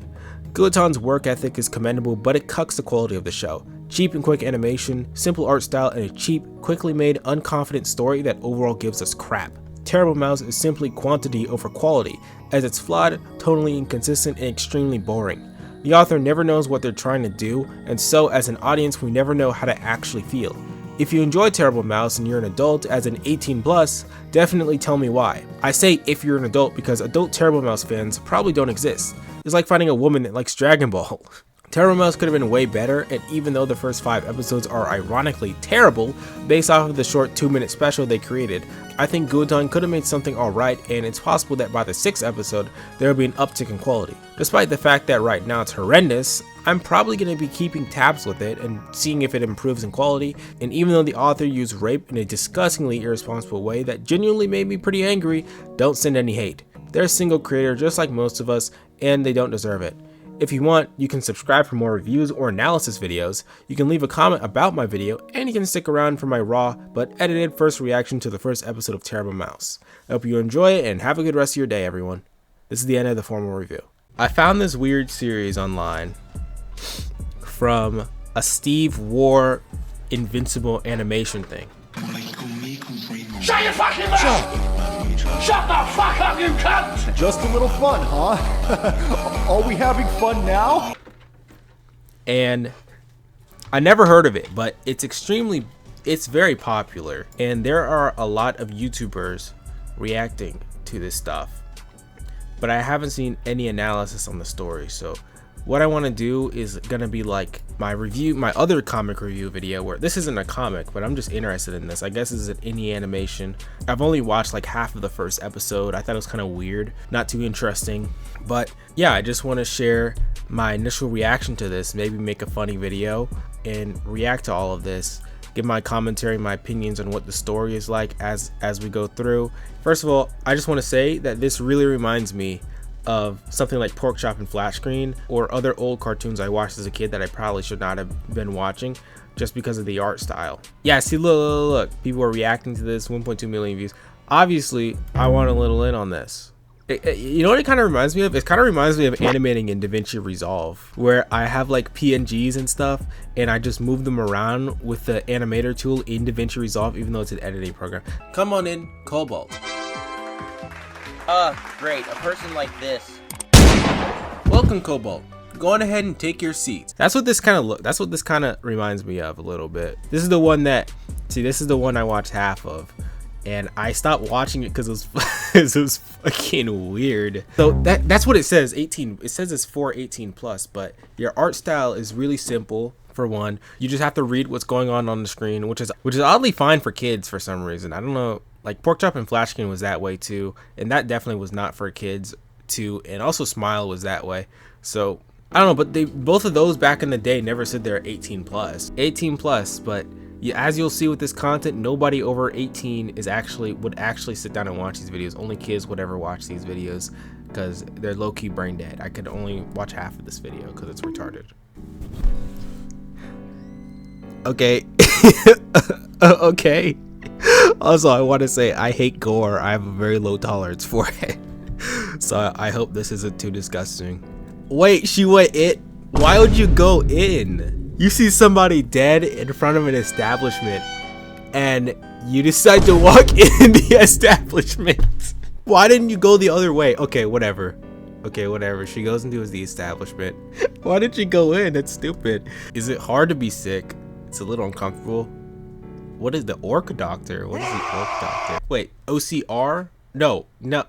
Guaton's work ethic is commendable, but it cucks the quality of the show. Cheap and quick animation, simple art style, and a cheap, quickly made, unconfident story that overall gives us crap. Terrible Mouse is simply quantity over quality, as it's flawed, tonally inconsistent, and extremely boring. The author never knows what they're trying to do, and so as an audience we never know how to actually feel. If you enjoy Terrible Mouse and you're an adult as an 18+, definitely tell me why. I say if you're an adult because adult Terrible Mouse fans probably don't exist. It's like finding a woman that likes Dragon Ball. Terrible Mouse could have been way better, and even though the first 5 episodes are ironically terrible, based off of the short 2-minute special they created, I think Guaton could have made something alright, and it's possible that by the 6th episode, there will be an uptick in quality. Despite the fact that right now it's horrendous, I'm probably going to be keeping tabs with it and seeing if it improves in quality, and even though the author used rape in a disgustingly irresponsible way that genuinely made me pretty angry, don't send any hate. They're a single creator just like most of us, and they don't deserve it. If you want, you can subscribe for more reviews or analysis videos, you can leave a comment about my video, and you can stick around for my raw but edited first reaction to the first episode of Terrible Mouse. I hope you enjoy it and have a good rest of your day, everyone. This is the end of the formal review. I found this weird series online from a Steve War Invincible animation thing. Shut your fucking mouth! Shut the fuck up, you cunt! Just a little fun, huh? Are we having fun now? And I never heard of it, but it's very popular, and there are a lot of YouTubers reacting to this stuff, but I haven't seen any analysis on the story. So what I want to do is gonna be like my other comic review video, where this isn't a comic, but I'm just interested in this. I guess this is an indie animation. I've only watched like half of the first episode. I thought it was kind of weird, not too interesting, but yeah, I just want to share my initial reaction to this, maybe make a funny video and react to all of this, give my commentary, my opinions on what the story is like as we go through. First of all, I just want to say that this really reminds me of something like Pork Chop and Flat Screen, or other old cartoons I watched as a kid that I probably should not have been watching just because of the art style. Yeah, see, look, people are reacting to this, 1.2 million views. Obviously, I want a little in on this. You know what it kind of reminds me of? It kind of reminds me of animating in DaVinci Resolve, where I have like PNGs and stuff, and I just move them around with the animator tool in DaVinci Resolve, even though it's an editing program. Come on in, Cobalt. Great, a person like this. Welcome, Cobalt. Go on ahead and take your seats. That's what this kind of reminds me of a little bit. This is the one I watched half of, and I stopped watching it because it was fucking weird. So that's what it says, 18. It says it's for 18 plus, but your art style is really simple. For one, you just have to read what's going on the screen, which is oddly fine for kids for some reason. I don't know. Like Pork Chop and Flash Screen was that way too, and that definitely was not for kids too. And also Smile was that way. So I don't know, but both of those back in the day never said they're 18 plus. But yeah, as you'll see with this content, nobody over 18 would actually sit down and watch these videos. Only kids would ever watch these videos because they're low-key brain dead. I could only watch half of this video because it's retarded. Okay. Okay. Also, I want to say I hate gore. I have a very low tolerance for it. So I hope this isn't too disgusting. Wait, she went in? Why would you go in? You see somebody dead in front of an establishment and you decide to walk in the establishment. Why didn't you go the other way? Okay, whatever. She goes into the establishment. Why did she go in? That's stupid. Is it hard to be sick? It's a little uncomfortable. What is the orc doctor? What is the orc doctor? Wait, OCR? No, that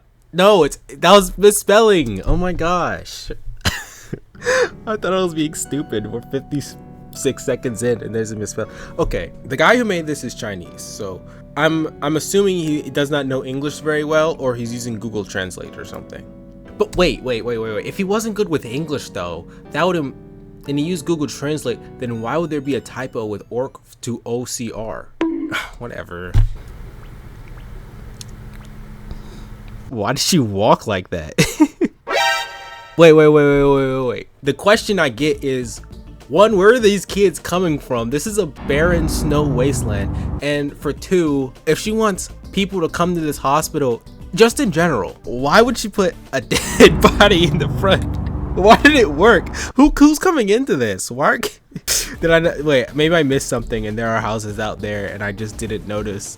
was misspelling. Oh my gosh. I thought I was being stupid. We're 56 seconds in and there's a misspell. Okay, the guy who made this is Chinese, so I'm assuming he does not know English very well, or he's using Google Translate or something. But wait. If he wasn't good with English though, and he used Google Translate, then why would there be a typo with orc to OCR? Whatever. Why did she walk like that? Wait. The question I get is, one, where are these kids coming from? This is a barren snow wasteland. And for two, if she wants people to come to this hospital, just in general, why would she put a dead body in the front? Why did it work? Who's coming into this? Wait, maybe I missed something and there are houses out there and I just didn't notice.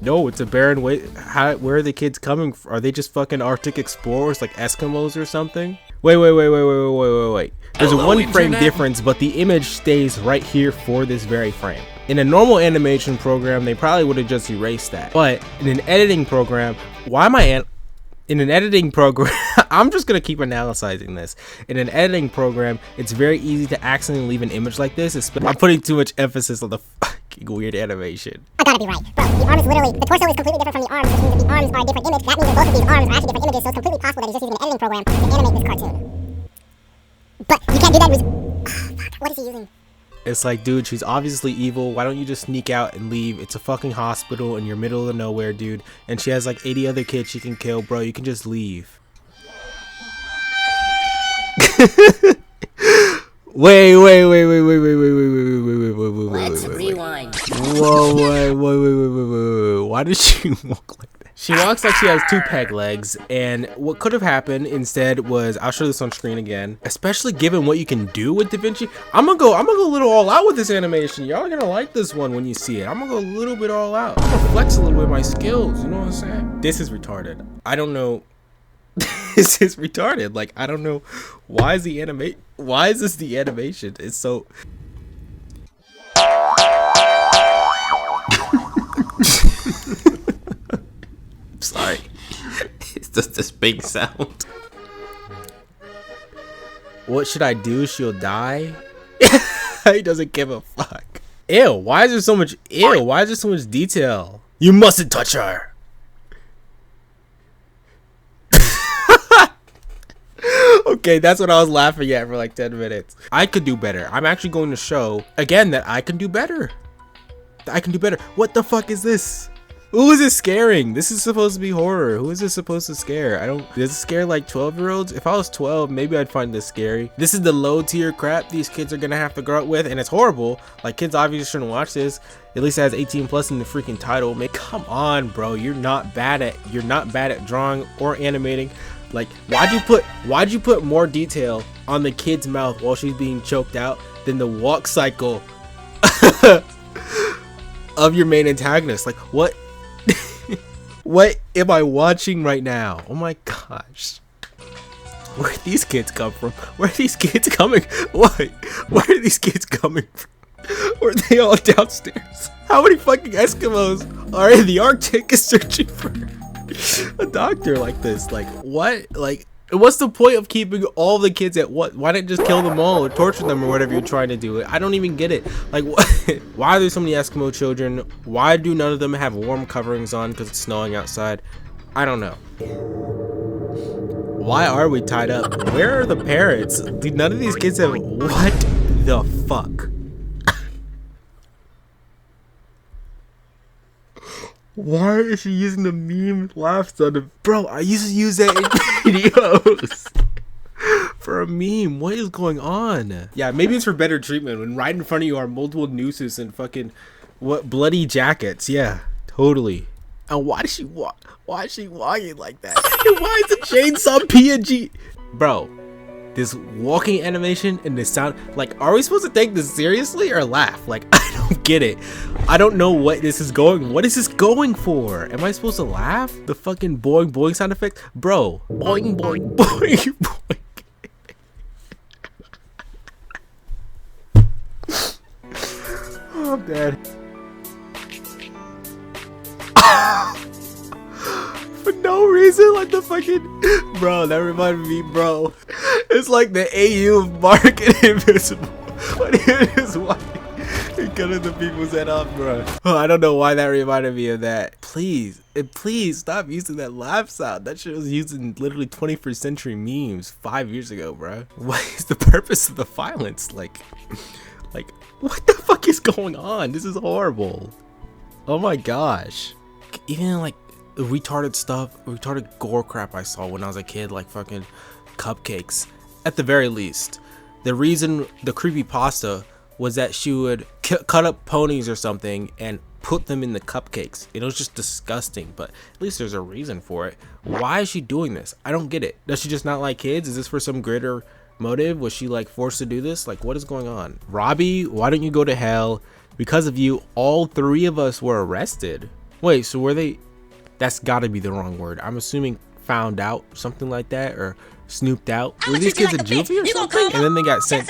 No, it's a barren way. Where are the kids coming from? Are they just fucking Arctic explorers like Eskimos or something? Wait. There's a one frame difference, but the image stays right here for this very frame. In a normal animation program, they probably would have just erased that. But in an editing program, in an editing program, I'm just gonna keep analyzing this. In an editing program, it's very easy to accidentally leave an image like this. I'm putting too much emphasis on the fucking weird animation. I gotta be right. Bro, the arm is literally, the torso is completely different from the arms, which means that the arms are a different image. That means that both of these arms are actually different images, so it's completely possible that he's just using an editing program to animate this cartoon. But you can't do that with... Oh, fuck. What is he using? It's like, dude, she's obviously evil. Why don't you just sneak out and leave? It's a fucking hospital in your middle of nowhere, dude. And she has like 80 other kids she can kill, bro. You can just leave. Wait. Let's rewind. Whoa. Why did she walk like that? She walks like she has two peg legs, and what could have happened instead was, I'll show this on screen again, especially given what you can do with DaVinci. I'm gonna go a little all out with this animation. Y'all are gonna like this one when you see it. I'm gonna go a little bit all out. I'm gonna flex a little bit of my skills, you know what I'm saying? This is retarded. I don't know. This is retarded. Like, I don't know. Why is this the animation? It's so... this big sound? What should I do? She'll die? He doesn't give a fuck. Ew, why is there so much why is there so much detail? You mustn't touch her. Okay, that's what I was laughing at for like 10 minutes. I could do better. I'm actually going to show again that I can do better. I can do better. What the fuck is this? Who is this scaring? This is supposed to be horror. Who is this supposed to scare? Does it scare like 12-year-olds? If I was 12, maybe I'd find this scary. This is the low tier crap these kids are gonna have to grow up with, and it's horrible. Like, kids obviously shouldn't watch this. At least it has 18 plus in the freaking title. Man, come on, bro. You're not bad at drawing or animating. Like, why'd you put more detail on the kid's mouth while she's being choked out than the walk cycle of your main antagonist? Like, what? What am I watching right now? Oh my gosh. Where do these kids come from? Where are these kids coming? What? Where are these kids coming from? Were they all downstairs? How many fucking Eskimos are in the Arctic searching for a doctor like this? Like, what? Like, what's the point of keeping all the kids at what? Why not just kill them all or torture them or whatever you're trying to do? I don't even get it. Like, what? Why are there so many Eskimo children? Why do none of them have warm coverings on because it's snowing outside? I don't know. Why are we tied up? Where are the parents? Dude, none of these kids have. What the fuck? Why is she using the meme laugh sound of, bro? I used to use that in videos for a meme. What is going on? Yeah, maybe it's for better treatment when right in front of you are multiple nooses and fucking bloody jackets. Yeah, totally. And why is she walking like that? And why is the chainsaw PNG? Bro, this walking animation and this sound, like, are we supposed to take this seriously or laugh? Like, I don't get it. I don't know what this is going. What is this going for? Am I supposed to laugh? The fucking boing boing sound effect, bro. Boing boing boing boing. Oh, I'm dead. For no reason, like the fucking, bro, that reminded me, bro, it's like the AU of Mark and Invisible when he just walking and cutting the people's head off, bro. Oh, I don't know why that reminded me of that. Please stop using that laugh sound. That shit was used in literally 21st century memes 5 years ago, bro. What is the purpose of the violence? Like what the fuck is going on? This is horrible. Oh my gosh. Even like retarded stuff, retarded gore crap I saw when I was a kid, like fucking cupcakes. At the very least, the reason the creepypasta was that she would cut up ponies or something and put them in the cupcakes. It was just disgusting, but at least there's a reason for it. Why is she doing this? I don't get it. Does she just not like kids? Is this for some greater motive? Was she like forced to do this? Like, what is going on? Robbie, why don't you go to hell? Because of you, all 3 of us were arrested. Wait, so were they? That's gotta be the wrong word. I'm assuming found out, something like that, or snooped out. Were these kids a juvie or something? And then they got sent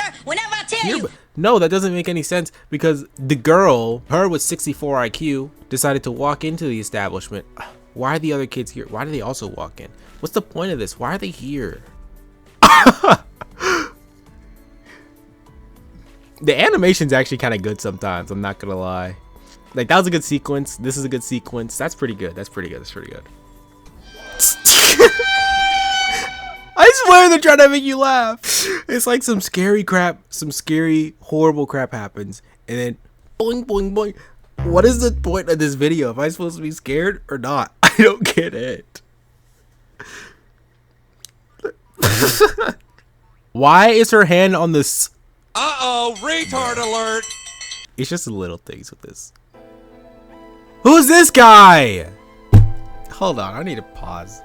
here. But no, that doesn't make any sense because the girl, her with 64 IQ, decided to walk into the establishment. Why are the other kids here? Why do they also walk in? What's the point of this? Why are they here? The animation's actually kind of good sometimes, I'm not gonna lie. Like, that was a good sequence. This is a good sequence. That's pretty good. That's pretty good. That's pretty good. I swear they're trying to make you laugh. It's like some scary crap, some scary, horrible crap happens, and then boing, boing, boing. What is the point of this video? Am I supposed to be scared or not? I don't get it. Why is her hand on this? Uh-oh, retard alert. It's just the little things with this. Who's this guy? Hold on, I need to pause.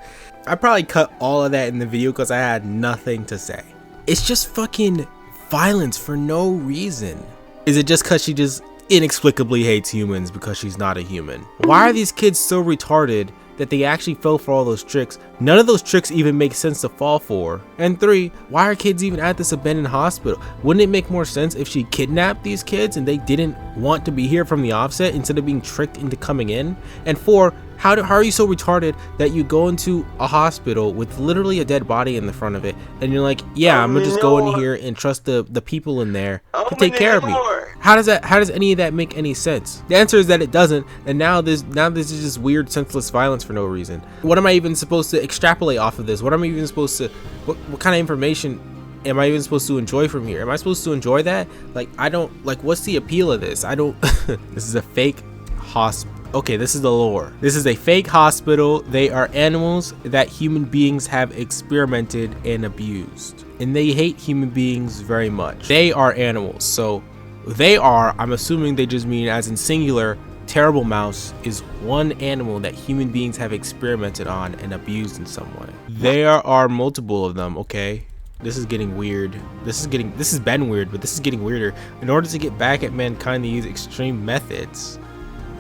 I probably cut all of that in the video because I had nothing to say. It's just fucking violence for no reason. Is it just because she just inexplicably hates humans because she's not a human? Why are these kids so retarded that they actually fell for all those tricks? None of those tricks even make sense to fall for. And 3, why are kids even at this abandoned hospital? Wouldn't it make more sense if she kidnapped these kids and they didn't want to be here from the offset instead of being tricked into coming in? And 4, How are you so retarded that you go into a hospital with literally a dead body in the front of it, and you're like, yeah, I'm gonna just go in here and trust the people in there to take care of me? How does any of that make any sense? The answer is that it doesn't, and now this is just weird, senseless violence for no reason. What am I even supposed to extrapolate off of this? What am I even supposed to, what kind of information am I even supposed to enjoy from here? Am I supposed to enjoy that? Like, I don't, like, what's the appeal of this? I don't, this is a fake hospital. Okay, this is the lore. This is a fake hospital. They are animals that human beings have experimented and abused. And they hate human beings very much. They are animals. So they are, I'm assuming they just mean as in singular, Terrible Mouse is one animal that human beings have experimented on and abused in some way. There are multiple of them, okay? This is getting weird. This has been weird, but this is getting weirder. In order to get back at mankind, they use extreme methods.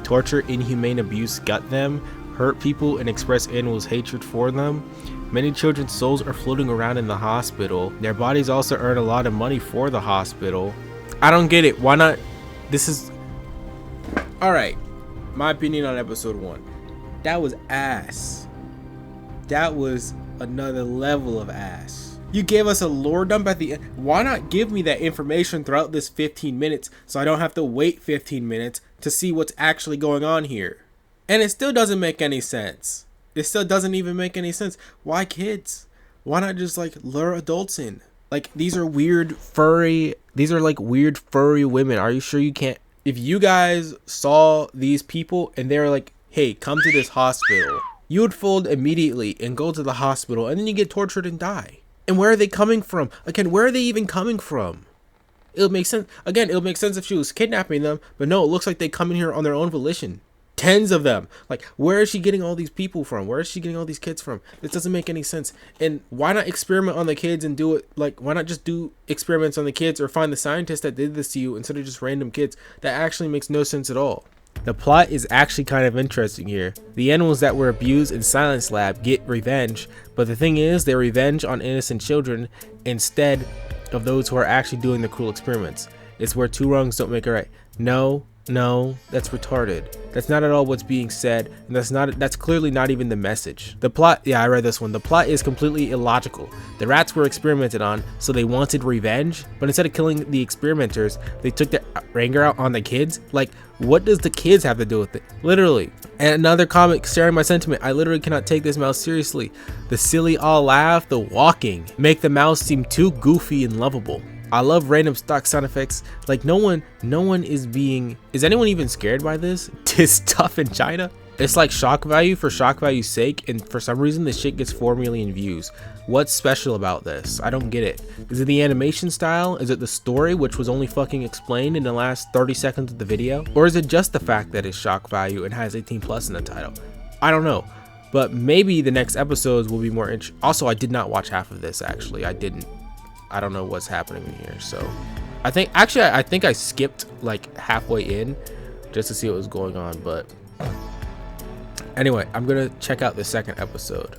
Torture, inhumane abuse, gut them, hurt people, and express animals' hatred for them. Many children's souls are floating around in the hospital. Their bodies also earn a lot of money for the hospital. I don't get it. Why not? This is... Alright. My opinion on episode 1. That was ass. That was another level of ass. You gave us a lore dump at the end. Why not give me that information throughout this 15 minutes so I don't have to wait 15 minutes to see what's actually going on here? And it still doesn't make any sense. It still doesn't even make any sense. Why kids? Why not just like lure adults in? Like, these are weird furry, these are like weird furry women. Are you sure you can't? If you guys saw these people and they were like, hey, come to this hospital, you would fold immediately and go to the hospital, and then you get tortured and die. And where are they coming from? Again, where are they even coming from? It would make sense. Again, it would make sense if she was kidnapping them, but no, it looks like they come in here on their own volition. Tens of them. Like, where is she getting all these people from? Where is she getting all these kids from? This doesn't make any sense. And why not experiment on the kids and do it? Like, why not just do experiments on the kids or find the scientist that did this to you instead of just random kids? That actually makes no sense at all. The plot is actually kind of interesting here. The animals that were abused in Silence Lab get revenge, but the thing is, they revenge on innocent children instead of those who are actually doing the cruel experiments. It's where two wrongs don't make a right. No, that's retarded. That's not at all what's being said, and that's clearly not even the message. The plot, yeah, I read this one. The plot is completely illogical. The rats were experimented on, so they wanted revenge, but instead of killing the experimenters, they took their anger out on the kids. Like, what does the kids have to do with it? Literally. And another comment sharing my sentiment. I literally cannot take this mouse seriously. The silly all laugh, the walking, make the mouse seem too goofy and lovable. I love random stock sound effects. Like, no one is anyone even scared by this? Tis stuff in China? It's like shock value for shock value's sake, and for some reason this shit gets 4 million views. What's special about this? I don't get it. Is it the animation style? Is it the story, which was only fucking explained in the last 30 seconds of the video? Or is it just the fact that it's shock value and has 18+ in the title? I don't know. But maybe the next episodes will be more Also, I did not watch half of this, actually. I didn't. I don't know what's happening here, so I think I skipped like halfway in just to see what was going on. But anyway, I'm gonna check out the second episode.